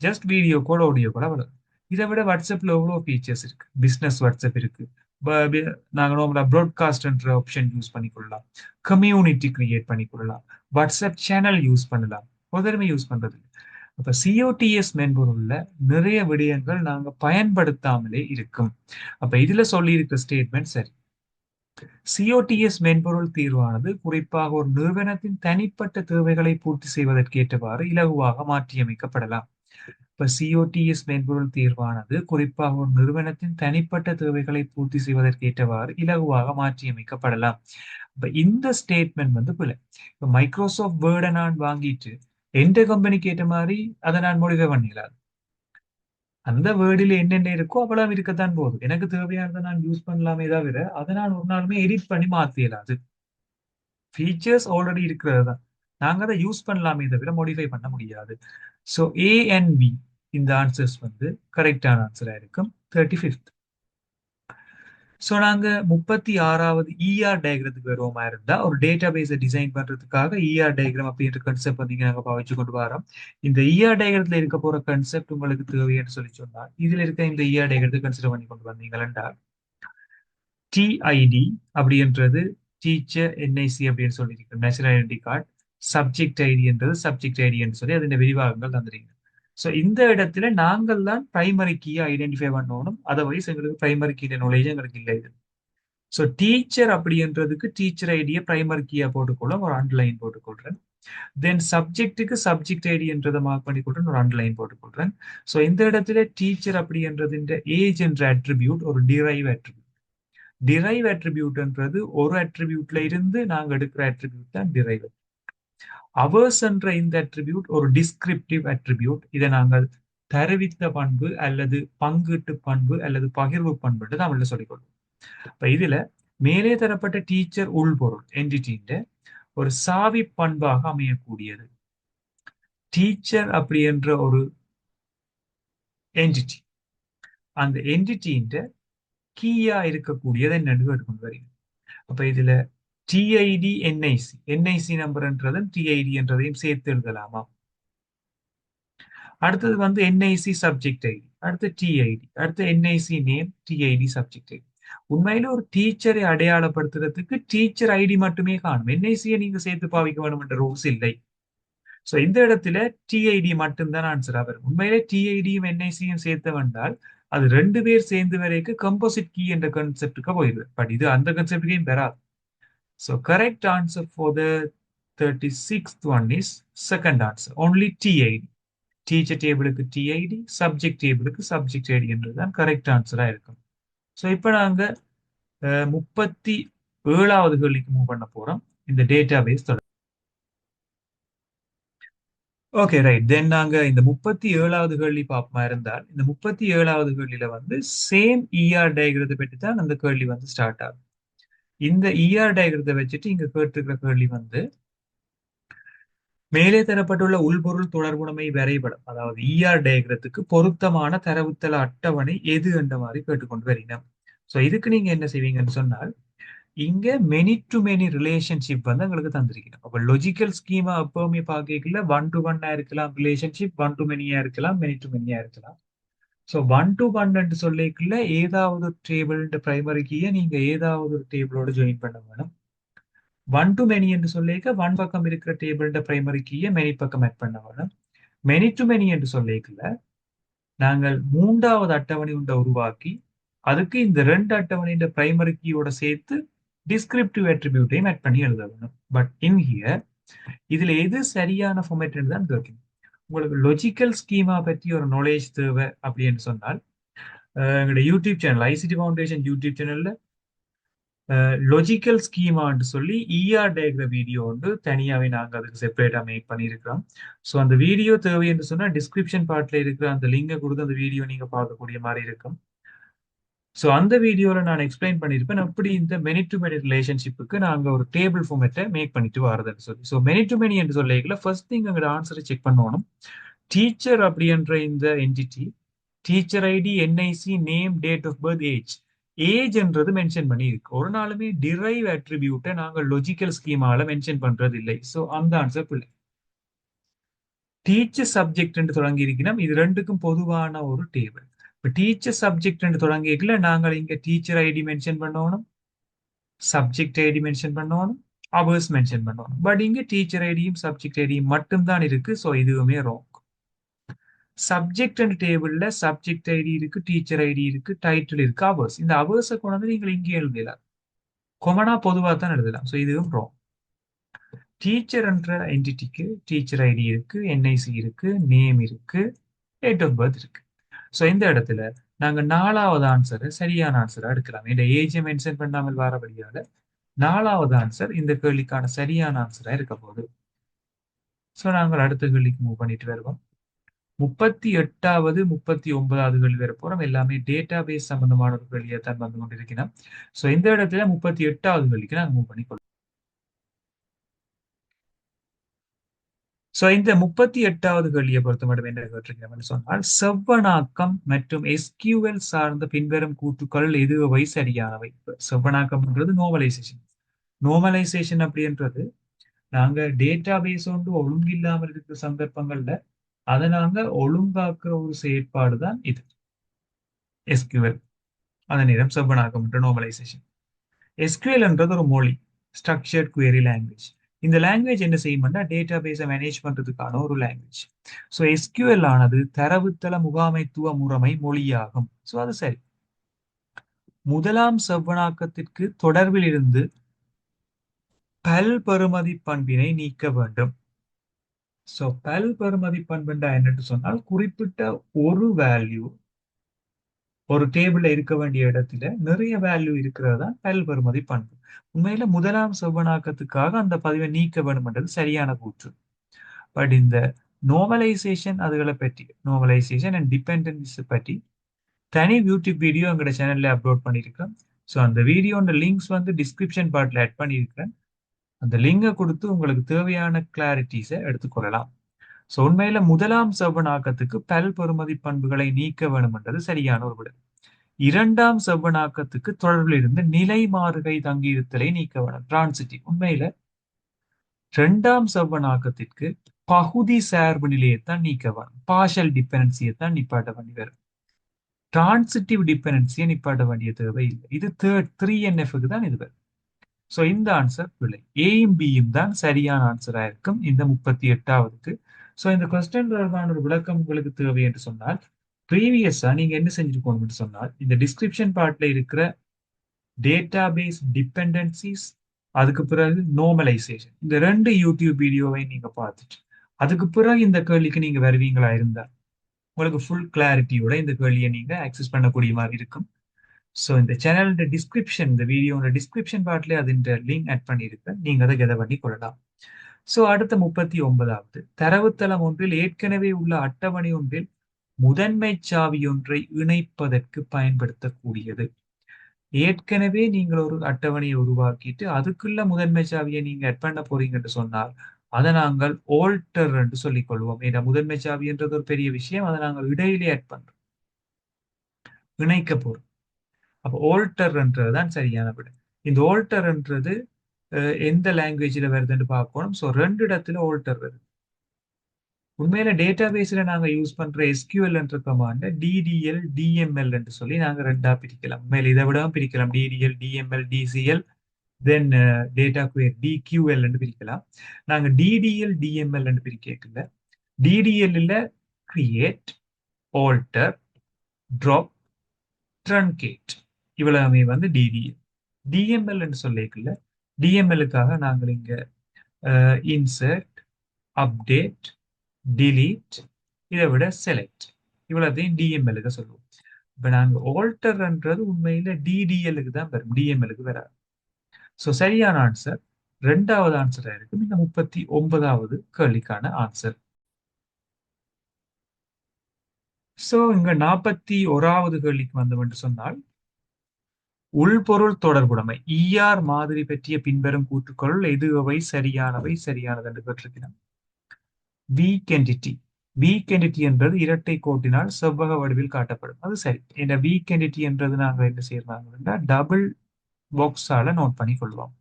Just video call, audio call, அவ்வளவு. இதை விட வாட்ஸ்அப்ல எவ்வளோ ஃபீச்சர்ஸ் இருக்கு. பிசினஸ் வாட்ஸ்அப் இருக்கு. நாங்க நார்மலா ப்ராட்காஸ்ட்ன்ற ஆப்ஷன் யூஸ் பண்ணிக்கொள்ளலாம், கம்யூனிட்டி கிரியேட் பண்ணிக்கொள்ளலாம், வாட்ஸ்அப் சேனல் யூஸ் பண்ணலாம், உதவி யூஸ் பண்றது. அப்ப சிஓடிஎஸ் மென்பொருள்ல நிறைய விடயங்கள் நாங்க பயன்படுத்தாமலே இருக்கும். அப்ப இதுல சொல்லி இருக்கிற ஸ்டேட்மெண்ட் சரி. சிஓடிஎஸ் மென்பொருள் தீர்வானது குறிப்பாக ஒரு நிறுவனத்தின் தனிப்பட்ட தேவைகளை பூர்த்தி செய்வதற்கேற்றவாறு இலகுவாக மாற்றியமைக்கப்படலாம். இப்ப சிஓடிஎஸ் மென்பொருள் தீர்வானது குறிப்பாக ஒரு நிறுவனத்தின் தனிப்பட்ட தேவைகளை பூர்த்தி செய்வதற்கேற்றவாறு இலகுவாக மாற்றியமைக்கப்படலாம். இப்ப இந்த ஸ்டேட்மெண்ட் வந்து பிள்ளை. இப்ப மைக்ரோசாஃப்ட் வேர்டை நான் வாங்கிட்டு எந்த கம்பெனிக்கு ஏற்ற மாதிரி அதை நான் மோடிஃபை பண்ணிடலாம். அந்த வேர்டில் என்னென்ன இருக்கோ அவ்வளவு இருக்கத்தான் போகுது. எனக்கு தேவையானதை நான் யூஸ் பண்ணலாமே தவிர அதை நான் ஒரு நாளுமே எடிட் பண்ணி மாத்திடலாது. ஃபீச்சர்ஸ் ஆல்ரெடி இருக்கிறது தான், நாங்க அதை யூஸ் பண்ணலாமே தவிர மாடிஃபை பண்ண முடியாது. ஸோ ஏ அண்ட் பி இந்த ஆன்சர்ஸ் வந்து கரெக்டான ஆன்சரா இருக்கும். 35th. ஸோ நாங்க 36வது இஆர் டயக்ரத்துக்கு வருவோமா இருந்தா, ஒரு டேட்டா பேஸை டிசைன் பண்றதுக்காக இஆர் டயக்ராம் அப்படின்ற கன்செப்ட் வந்து நாங்க பாவிச்சு கொண்டு வரோம். இந்த இஆர் டயக்ரத்துல இருக்க போற கன்செப்ட் உங்களுக்கு தேவைன்னு சொல்லி சொன்னா இதுல இருக்க இந்த இஆர் டயக்ரத்தை கன்சிடர் பண்ணி கொண்டு வந்தீங்களா, டிஐடி அப்படின்றது டீச்சர் என்ஐசி அப்படின்னு சொல்லியிருக்கு, நேஷனல் ஐடென்டி கார்டு. சப்ஜெக்ட் ஐடின்றது சப்ஜெக்ட் ஐடி என்று சொல்லி அதன் விரிவாகங்கள் தந்துறீங்க. ஸோ இந்த இடத்துல நாங்கள் தான் பிரைமரி கீயை ஐடென்டிஃபை பண்ணணும். அதர்வைஸ் எங்களுக்கு பிரைமரி கீ நாலேஜ் எங்களுக்கு இல்லை. இது ஸோ டீச்சர் அப்படின்றதுக்கு டீச்சர் ஐடியை பிரைமரி கீயா போட்டுக்கொள்ள ஒரு அண்டர்லைன் போட்டுக்கொள்றேன். தென் சப்ஜெக்ட்டுக்கு சப்ஜெக்ட் ஐடி என்றதை மார்க் பண்ணி கொள்றேன், ஒரு அண்டர்லைன் போட்டுக்கொள்றேன். ஸோ இந்த இடத்துல டீச்சர் அப்படின்றது ஏஜ் என்ற அட்ரிபியூட் ஒரு டிரைவ் அட்ரிபியூட். டிரைவ் அட்ரிபியூட்ன்றது ஒரு அட்ரிபியூட்ல இருந்து நாங்க எடுக்கிற அட்ரிபியூட் தான் டிரைவ். அவர்ஸ் என்ற இந்த அட்ரிபியூட் ஒரு டிஸ்கிரிப்டிவ் அட்ரிபியூட். இதை நாங்கள் தருவித்த பண்பு அல்லது பங்கீட்டு பண்பு அல்லது பகிர்வு பண்பு என்று தமிழ்ல சொல்லிக்கொள்வோம். இப்ப இதுல மேலே தரப்பட்ட டீச்சர் உள்பொருள் என்டிட்டின்ற ஒரு சாவி பண்பாக அமையக்கூடியது. டீச்சர் அப்படி என்ற ஒரு என்டிட்டி, அந்த என்டிட்டின்ற கீயா இருக்கக்கூடியது என்னன்னு எடுத்துக்கொண்டு வரீங்க. அப்ப இதுல டிஐடி என்ஐசி, என்ஐசி நம்பர்ன்றதும் டிஐடி என்றதையும் சேர்த்து எழுதலாமா? அடுத்தது வந்து என்ஐசி சப்ஜெக்ட் ஐடி, அடுத்து டிஐடி, அடுத்து NIC name, DID subject ID. உண்மையில ஒரு டீச்சரை அடையாளப்படுத்துறதுக்கு டீச்சர் ஐடி மட்டுமே காணும், என்ஐசியை நீங்க சேர்த்து பாவிக்க வேணும் என்ற ரூல்ஸ் இல்லை. ஸோ இந்த இடத்துல டிஐடி மட்டும்தான் ஆன்சரா வரும். உண்மையிலே டிஐடியும் என்ஐசியும் சேர்த்து வந்தால் அது ரெண்டு பேர் சேர்ந்து வரைக்கும் கம்போசிட் கீ என்ற கான்செப்டுக்கு போயிடுது. பட் இது அந்த கான்செப்டுக்கையும் பெறாது. So correct answer for the 36th one is second answer. Only TID. Teacher டேபிளுக்கு TID, சப்ஜெக்ட் டேபிளுக்கு சப்ஜெக்ட் ஐடி என்றதுதான் கரெக்ட் ஆன்சரா இருக்கும். ஸோ இப்போ நாங்க 37வது கேள்விக்கு மூவ் பண்ண போறோம். இந்த டேட்டா பேஸ் தொடர். Okay right. தென் நாங்க இந்த 37வது கேள்வி பார்ப்போமா இருந்தால், இந்த 37வது கேள்வியில வந்து சேம் இஆர் டயக்ரத்தை பற்றி தான் அந்த கேள்வி வந்து ஸ்டார்ட் ஆகும். இந்த ER டயக்ரத்தை வச்சுட்டு இங்க கேட்டிருக்கிற கேள்வி வந்து மேலே தரப்பட்டுள்ள உள்பொருள் தொடர்புடைமை வரைபடம், அதாவது ER டயக்ரத்துக்கு பொருத்தமான தரவுத்தள அட்டவணை எது என்ற மாதிரி கேட்டுக்கொண்டு வரீங்க. சோ இதுக்கு நீங்க என்ன செய்வீங்கன்னு சொன்னால், இங்க மெனி டு மெனி ரிலேஷன்ஷிப் வந்து உங்களுக்கு தந்திருக்கணும். அப்ப லொஜிக்கல் ஸ்கீமா எப்பவுமே பார்க்கல 1-to-1 இருக்கலாம், ரிலேஷன்ஷிப் 1-to-many இருக்கலாம், மெனி டு மெனியா இருக்கலாம். ஸோ 1-to-1 சொல்லிக்குள்ள ஏதாவது ஒரு டேபிள் பிரைமரி கீயை நீங்க ஏதாவது ஒரு டேபிளோட ஜாயின் பண்ண வேணும். 1-to-many என்று சொல்லிக்க ஒன் பக்கம் இருக்கிற டேபிள் பிரைமரி கீயை மெனி பக்கம் ஆட் பண்ண வேணும். மெனி டு மெனி என்று சொல்லிக்குள்ள நாங்கள் மூன்றாவது அட்டவணை ஒன்றை உருவாக்கி அதுக்கு இந்த ரெண்டு அட்டவணையின் பிரைமரி கீயோட சேர்த்து டிஸ்கிரிப்டிவ் அட்ரிபியூட்டையும் ஆட் பண்ணி எழுத வேணும். பட் இன் ஹியர் இதுல எது சரியான ஃபார்மேட் தான் கேட்கணும். உங்களுக்கு லொஜிக்கல் ஸ்கீமா பற்றி ஒரு நாலேஜ் தேவை அப்படின்னு சொன்னால் எங்களோட YouTube channel ICT foundation YouTube சேனல்ல லொஜிக்கல் ஸ்கீமான்னு சொல்லி ER டயக்ராம் வீடியோ வந்து தனியாவே நாங்க அதுக்கு செப்பரேட்டா மேக் பண்ணியிருக்கிறோம். ஸோ அந்த வீடியோ தேவை என்று சொன்னா டிஸ்கிரிப்ஷன் பார்ட்ல இருக்கிற அந்த லிங்கை கொடுத்து அந்த வீடியோ நீங்க பார்க்கக்கூடிய மாதிரி இருக்கும். ஸோ அந்த வீடியோல நான் எக்ஸ்பிளைன் பண்ணியிருப்பேன் அப்படி இந்த மெனி டு மெனி ரிலேஷன்ஷிப்புக்கு நாங்க ஒரு டேபிள் ஃபார்மேட்டை மேக் பண்ணிட்டு வரதுன்னு சொல்லி. ஸோ மெனி டு மெனி என்று சொல்லிக்கல ஃபர்ஸ்ட் திங் எங்களோட ஆன்சரை செக் பண்ணணும். டீச்சர் அப்படின்ற இந்த entity teacher ID, NIC, name, date of birth, age ஏஜ்ன்றது மென்ஷன் பண்ணி இருக்கு. ஒரு நாளுமே டிரைவ் அட்ரிபியூட்டை நாங்கள் லொஜிக்கல் ஸ்கீமால மென்ஷன் பண்றது இல்லை. ஸோ அந்த ஆன்சர் பிள்ளை. டீச்சர் சப்ஜெக்ட் என்று தொடங்கி இருக்கிறோம். இது ரெண்டுக்கும் பொதுவான ஒரு டேபிள். இப்போ டீச்சர் சப்ஜெக்ட் என்று தொடங்கிக்கல நாங்கள் இங்க டீச்சர் ஐடி மென்ஷன் பண்ணணும், சப்ஜெக்ட் ஐடி மென்ஷன் பண்ணணும், அவர்ஸ் மென்ஷன் பண்ணணும். பட் இங்க டீச்சர் ஐடியும் சப்ஜெக்ட் ஐடியும் மட்டும்தான் இருக்கு. ஸோ இதுவுமே ராங். சப்ஜெக்ட் அண்ட் டேபிள்ல சப்ஜெக்ட் ஐடி இருக்கு, டீச்சர் ஐடி இருக்கு, டைட்டில் இருக்கு, அவர்ஸ். இந்த அவர்ஸை கொண்டு வந்து நீங்கள் இங்கே எழுதலாம், கொமனா பொதுவாக தான் எழுதலாம். ஸோ இதுவும் ராங். டீச்சர் என்ற என்டிட்டிக்கு டீச்சர் ஐடி இருக்கு, என்ஐசி இருக்கு, நேம் இருக்கு, டேட் ஆஃப் பர்த் இருக்கு. ஸோ இந்த இடத்துல நாங்க நாலாவது ஆன்சரை சரியான ஆன்சரா எடுக்கலாம். இந்த ஏஜை மென்ஷன் பண்ணாமல் வரபடியால நாலாவது ஆன்சர் இந்த கேள்விக்கான சரியான ஆன்சரா இருக்க போகுது. ஸோ நாங்கள் அடுத்த கேள்விக்கு மூவ் பண்ணிட்டு வருவோம். 38வது 39வது கேள்வி வர போறோம். எல்லாமே டேட்டா பேஸ் சம்பந்தமான ஒரு கேள்வியை தான் வந்து கொண்டிருக்கிறோம். ஸோ இந்த இடத்துல 38வது கேள்விக்கு நாங்கள் மூவ் பண்ணிக்கொள்ளலாம். ஸோ இந்த 38வது கேள்வியை பொறுத்த மட்டும் என்ன கேட்டிருக்கிறோம்னு சொன்னால், செவ்வனாக்கம் மற்றும் SQL சார்ந்த பின்வரும் கூற்றுக்கள் எதுவை சரியானவை? செவ்வனாக்கம்ன்றது நோமலைசேஷன். நோமலைசேஷன் அப்படின்றது நாங்க டேட்டா பேஸ் ஒன்று ஒழுங்கில்லாமல் இருக்கிற சந்தர்ப்பங்கள்ல அதை நாங்க ஒழுங்காக்குற ஒரு செயற்பாடு தான் இது SQL. அதே நேரம் செவ்வனாக்கம் என்ற நோமலைசேஷன். SQL என்றது ஒரு மொழி, ஸ்ட்ரக்சர்ட் குவெரி லாங்குவேஜ். இந்த லாங்குவேஜ் என்ன செய்யும்னா டேட்டா பேஸை மேனேஜ் பண்றதுக்கான ஒரு லாங்குவேஜ். ஸோ SQL ஆனது தரவுத்தள முகாமைத்துவ முறைமை மொழியாகும். ஸோ அது சரி. முதலாம் செவ்வனாக்கத்திற்கு தொடர்பில் இருந்து பல்பெறுமதி பண்பினை நீக்க வேண்டும். ஸோ பல்பெறுமதி பண்புண்டா என்னன்னு சொன்னால், குறிப்பிட்ட ஒரு வேல்யூ ஒரு டேபிள்ல இருக்க வேண்டிய இடத்துல நிறைய வேல்யூ இருக்கிறது தான் பல்பெறுமதி பண்பு. உண்மையில முதலாம் செவ்வனாக்கத்துக்காக அந்த பதிவை நீக்க வேண்டும்ன்றது சரியான கூற்று. பட் இந்த நோமலைசேஷன் அதுகளை பற்றி, நோமலைசேஷன் அண்ட் டிபெண்டன்ஸ் பற்றி தனி யூடியூப் வீடியோ எங்களோட சேனல்ல அப்லோட் பண்ணியிருக்கேன். ஸோ அந்த வீடியோட லிங்க்ஸ் வந்து டிஸ்கிரிப்ஷன் பார்ட்ல ஆட் பண்ணியிருக்கிறேன். அந்த லிங்கை கொடுத்து உங்களுக்கு தேவையான கிளாரிட்டிஸை எடுத்துக்கொள்ளலாம். ஸோ உண்மையில முதலாம் செவ்வனாக்கத்துக்கு பல்பெறுமதி பண்புகளை நீக்க வேண்டும்ன்றது சரியான ஒரு விடை. இரண்டாம் செவ்வனாக்கத்துக்கு தொடர்பில் இருந்து நிலை மாறுகை தங்கியிருத்தலை நீக்க வேணும், டிரான்சிட்டிவ். உண்மையில இரண்டாம் செவ்வனாக்கத்திற்கு பகுதி சார்பு நிலையைத்தான் நீக்க வேணும், பார்ஷல் டிபெண்டன்சியை தான் நிப்பாட்ட வேண்டி வரும். டிரான்சிட்டிவ் டிபெண்டன்சியை நிப்பாட்ட வேண்டிய தேவை இல்லை. இது 3NF தான் இது வரும். ஸோ இந்த ஆன்சர் பிழை. ஏயும் பியும் தான் சரியான ஆன்சரா இருக்கும் இந்த 38வதுக்கு. ஸோ இந்த கொஸ்டின் தொடர்பான ஒரு விளக்கம் உங்களுக்கு தேவை என்று சொன்னால், ப்ரீவியஸா நீங்க என்ன செஞ்சிருக்கணும்னு சொன்னால், இந்த டிஸ்கிரிப்ஷன் பார்ட்ல இருக்கிற டேட்டாபேஸ் டிபெண்டன்சிஸ், அதுக்கு பிறகு நோமலைசேஷன், இந்த ரெண்டு யூடியூப் வீடியோவை நீங்க பார்த்துட்டு அதுக்கு பிறகு இந்த கேள்விக்கு நீங்க வருவீங்களா இருந்தா உங்களுக்கு ஃபுல் கிளாரிட்டியோட இந்த கேள்வியை நீங்க ஆக்சஸ் பண்ணக்கூடிய மாதிரி இருக்கும். ஸோ இந்த சேனலோட டிஸ்கிரிப்ஷன், இந்த வீடியோட டிஸ்கிரிப்ஷன் பார்ட்ல அதின்ற லிங்க் ஆட் பண்ணியிருக்கேன், நீங்க அதை கெத பண்ணி கொள்ளலாம். ஸோ அடுத்த 39வது, தரவுத்தளம் ஒன்றில் ஏற்கனவே உள்ள அட்டவணை ஒன்றில் முதன்மை சாவி ஒன்றை இணைப்பதற்கு பயன்படுத்தக்கூடியது. ஏற்கனவே நீங்கள் ஒரு அட்டவணையை உருவாக்கிட்டு அதுக்குள்ள முதன்மை சாவியை நீங்க ஆட் பண்ண போறீங்கன்னு சொன்னால் அதை நாங்கள் ஆல்டர் என்று சொல்லிக் கொள்வோம். ஏன்னா முதன்மை சாவின்றது ஒரு பெரிய விஷயம், அதை நாங்கள் இடையிலே ஆட் பண்றோம், இணைக்க போறோம். அப்போ ஆல்டர்ன்றது தான் சரியான விட. இந்த ஆல்டர்ன்றது எந்த லாங்குவேஜ்ல வருதுன்னு பார்க்கணும். ஸோ ரெண்டு இடத்துல ஆல்டர் வருது. உண்மையில டேட்டா பேஸ்ல நாங்க யூஸ் பண்ற எஸ்கியூஎல் என்ற கமாண்ட டிடிஎல் டிஎம்எல் என்று சொல்லி நாங்க ரெண்டா பிரிக்கலாம். உண்மையில இதை விட பிரிக்கலாம், டிடிஎல் டிஎம்எல் டிசிஎல் தென் டேட்டா குயர் டிக்யூஎல் என்று பிரிக்கலாம். நாங்க டிடிஎல் டிஎம்எல் என்று பிரிக்கல. டிடிஎல் கிரியேட், ஆல்டர், ட்ராப், ட்ரன்கேட் இவ்வளவுமே வந்து டிடிஎல். டிஎம்எல் என்று சொல்லிக்கல, டிஎம்எல்லுக்காக நாங்கள் இங்க இன்சர்ட், அப்டேட், டிலீட், இதை விட செலக்ட் இவ்வளவுதையும் டிஎம்எல்லுக்கு சொல்லுவோம். இப்ப நாங்க ஆல்டர்ன்றது உண்மையில டிடிஎல்லுக்கு தான் வரும், டிஎம்எல்லுக்கு வராது. ஸோ சரியான ஆன்சர் ரெண்டாவது ஆன்சரா இருக்கும் இந்த 39வது கேள்விக்கான ஆன்சர். ஸோ இங்க 41வது கேள்விக்கு வந்தோம் என்று சொன்னால், உள்பொருள் தொடர்புடைமை இஆர் மாதிரி பற்றிய பின்வரும் கூற்றுக்களுள் எது அவை சரியானவை சரியானது என்று கேட்டிருக்கிறோம். வீக் என்டிட்டி, வீக் என்டிட்டி என்றது இரட்டை கோட்டினால் செவ்வக வடிவில் காட்டப்படும், அது சரி. இந்த வீக் என்டிட்டி என்றது நாங்கள் என்ன செய்யறாங்கன்னா டபுள் பாக்ஸால நோட் பண்ணி கொள்வோம்.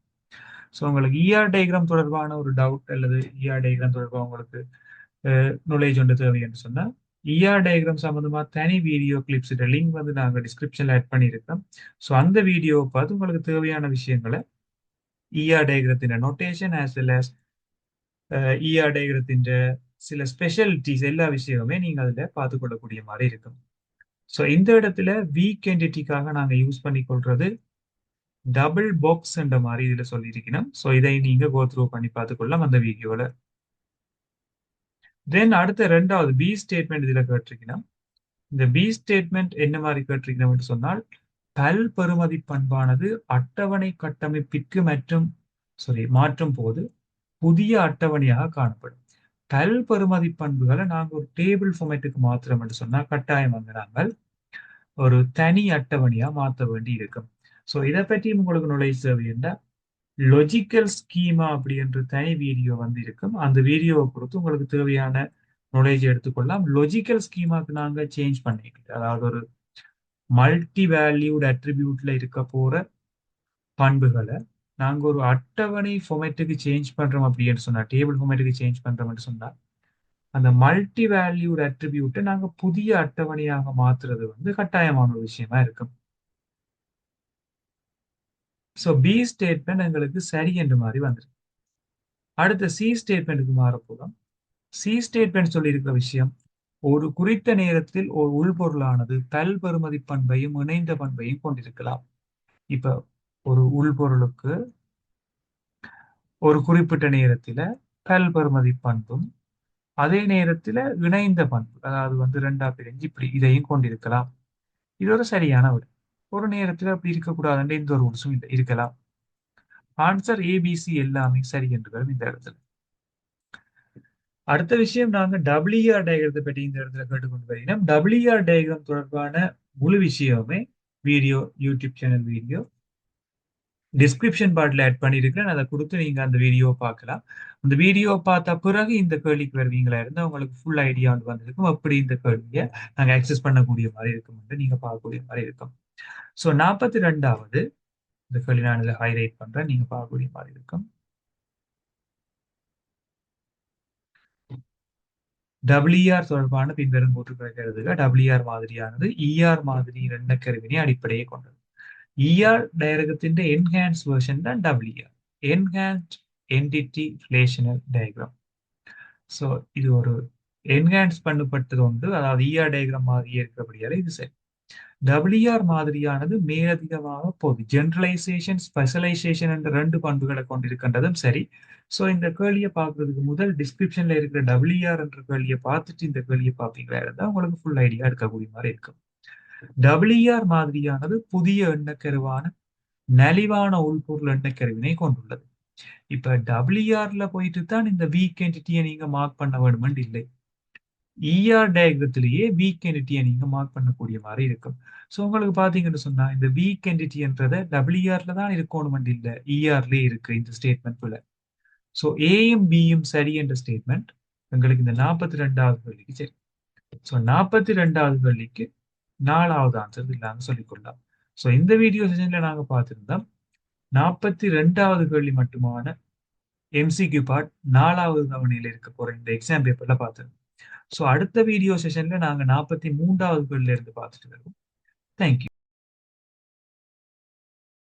ஸோ உங்களுக்கு இஆர் டயக்ராம் தொடர்பான ஒரு டவுட் அல்லது இஆர் டயக்ராம் தொடர்பாக உங்களுக்கு நாலேஜ் ஒன்று தேவை என்று சொன்னால், இஆர் டயக்ராம் சம்பந்தமா தனி வீடியோ கிளிப்ஸ் லிங்க் வந்து நாங்கள் டிஸ்கிரிப்ஷன்ல ஆட் பண்ணியிருக்கோம். ஸோ அந்த வீடியோவை பார்த்து உங்களுக்கு தேவையான விஷயங்களை இஆர் டயக்ரத்தின் notation as well as ER டயக்ரத்தின் சில ஸ்பெஷாலிட்டிஸ் எல்லா விஷயமுமே நீங்க அதுல பார்த்து கொள்ளக்கூடிய மாதிரி இருக்கும். ஸோ இந்த இடத்துல வீக் என்டிட்டிக்காக நாங்க யூஸ் பண்ணி கொள்றது டபுள் பாக்ஸ் என்ற மாதிரி இதுல சொல்லியிருக்கணும். ஸோ இதை நீங்க கோ த்ரூ பண்ணி பார்த்துக்கொள்ளலாம் அந்த வீடியோல. தென் அடுத்த ரெண்டாவது பி ஸ்டேட்மெண்ட் இதுல கேட்டிருக்கணும். இந்த பி ஸ்டேட்மெண்ட் என்ன மாதிரி கேட்டிருக்கணும் சொன்னால், பல் பெறுமதி பண்பானது அட்டவணை கட்டமைப்பிற்கு மாற்றும் போது புதிய அட்டவணையாக காணப்படும். பல் பெறுமதி பண்புகளை நாங்க ஒரு டேபிள் ஃபார்மேட்டுக்கு மாத்திரம் என்று சொன்னா கட்டாயம் வந்து நாங்கள் ஒரு தனி அட்டவணையா மாற்ற வேண்டி இருக்கும். ஸோ இதை பற்றி உங்களுக்கு நாலேஜ் தேவைன்னா லாஜிக்கல் ஸ்கீமா அப்படி என்று தனி வீடியோ வந்து இருக்கும். அந்த வீடியோவை பொறுத்து உங்களுக்கு தேவையான நாலேஜ் எடுத்துக்கொள்ளலாம். லாஜிக்கல் ஸ்கீமாக்கு நாங்க சேஞ்ச் பண்ணிக்கலாம். அதாவது ஒரு மல்டி வேல்யூட் அட்ரிபியூட்ல இருக்க போற பண்புகளை நாங்க ஒரு அட்டவணை ஃபார்மேட்டுக்கு சேஞ்ச் பண்றோம் அப்படின்னு சொன்னா, டேபிள் ஃபார்மேட்டுக்கு சேஞ்ச் பண்றோம்னு சொன்னா, அந்த மல்டி வேல்யூட் அட்ரிபியூட்டை நாங்க புதிய அட்டவணையாக மாத்துறது வந்து கட்டாயமான ஒரு விஷயமா இருக்கும். ஸோ பி ஸ்டேட்மெண்ட் எங்களுக்கு சரி என்று மாதிரி வந்துருக்கு. அடுத்த சி ஸ்டேட்மெண்ட்டுக்கு மாறப்போதும். சி ஸ்டேட்மெண்ட் சொல்லியிருக்கிற விஷயம், ஒரு குறித்த நேரத்தில் ஒரு உள்பொருளானது பல் பெறுமதி பண்பையும் இணைந்த பண்பையும் கொண்டிருக்கலாம். இப்ப ஒரு உள்பொருளுக்கு ஒரு குறிப்பிட்ட நேரத்துல பல் பெறுமதி பண்பும் அதே நேரத்துல இணைந்த பண்பு, அதாவது வந்து ரெண்டா பிரிஞ்சு இப்படி இதையும் கொண்டிருக்கலாம். இது ஒரு சரியான விடை. ஒரு நேரத்துல அப்படி இருக்கக்கூடாதுன்ற எந்த ஒரு ரூல்ஸும் இல்லை, இருக்கலாம். ஆன்சர் ஏபிசி எல்லாமே சரி என்று வரும் இந்த இடத்துல. அடுத்த விஷயம், நாங்க டபிள்யூஆர் டயக்ரத்தை பற்றி இந்த இடத்துல கேட்டுக்கொண்டு வருகிறோம். டபிள்யூஆர் டயக்ராம் தொடர்பான முழு விஷயமே video, YouTube channel video description பார்ட்ல ஆட் பண்ணியிருக்கிறேன். அதை கொடுத்து நீங்க அந்த வீடியோ பார்க்கலாம். அந்த வீடியோ பார்த்த பிறகு இந்த கேள்விக்கு வருவீங்களா இருந்தா உங்களுக்கு ஃபுல் ஐடியா வந்து வந்திருக்கும். அப்படி இந்த கேள்வியை நாங்க ஆக்சஸ் பண்ணக்கூடிய மாதிரி இருக்கும், நீங்க பார்க்கக்கூடிய மாதிரி இருக்கும். ஸோ 42வது இந்த கேள்வி நான் இதில் ஹைலைட் பண்றேன், நீங்க பார்க்கக்கூடிய மாதிரி இருக்கும். டபிள்யூஆர் தொடர்பான பின்வரும் கூற்றுக்களை கருதுக. டபிள்யூஆர் மாதிரியானது இஆர் மாதிரி எண்ணக்கருவினை அடிப்படையை கொண்டது. இஆர் டயக்ரத்தின் என்ஹான்ஸ் வெர்ஷன் தான் WR, enhanced entity relational diagram. So இது ஒரு என்ஹான்ஸ் பண்ணப்பட்டது உண்டு, அதாவது இஆர் டயக்ராம் மாதிரியே இருக்கிறபடியால இது சரி. டபிள்யூஆர் மாதிரியானது மேலதிகமாக போகுது, ஜெனரலைசேஷன், ஸ்பெஷலைசேஷன் என்ற ரெண்டு பண்புகளை கொண்டிருக்கின்றதும் சரி. ஸோ இந்த கேள்வியை பார்க்கறதுக்கு முதல் டிஸ்கிரிப்ஷன்ல இருக்கிற டபிள்யூஆர் என்ற கேள்வியை பார்த்துட்டு இந்த கேள்வியை பார்ப்பீங்களா இருந்தால் உங்களுக்கு ஃபுல் ஐடியா இருக்கக்கூடிய மாதிரி இருக்கும். டபிள்யூஆர் மாதிரியானது புதிய எண்ணக்கருவான நலிவான உள்பொருள் எண்ணக்கருவினை கொண்டுள்ளது. இப்ப டபிள்யூஆர்ல போயிட்டு தான் இந்த வீக் என்டிட்டியை நீங்க மார்க் பண்ண வேணுமென்று இல்லை. இஆர் டயக்ரத்திலேயே வீக் என்டிட்டியை நீங்க மார்க் பண்ணக்கூடிய மாதிரி இருக்கும். ஸோ உங்களுக்கு பாத்தீங்கன்னு சொன்னா இந்த வீக் என்டிட்டின்றத டபிள்யூஆர்ல தான் இருக்கணும் இல்ல, இஆர்லயே இருக்கு இந்த ஸ்டேட்மெண்ட். ஸோ ஏயும் பியும் சரி என்ற ஸ்டேட்மெண்ட் எங்களுக்கு இந்த 42வது கேள்விக்கு சரி. ஸோ 42வது கேள்விக்கு 4வது ஆன்சர் இல்லாம சொல்லிக்கொள்ளலாம். ஸோ இந்த வீடியோ செஷன்ல நாங்க பார்த்திருந்தோம் 42வது கேள்வி மட்டுமான எம்சிக்யூ பார்ட் 4வது தவணையில இருக்க போற இந்த எக்ஸாம் பேப்பர்ல பார்த்திருந்தோம். ஸோ அடுத்த வீடியோ செஷன்ல நாங்க 43வது கேள்வியில இருந்து பார்த்துட்டு வருவோம். தேங்க்யூ.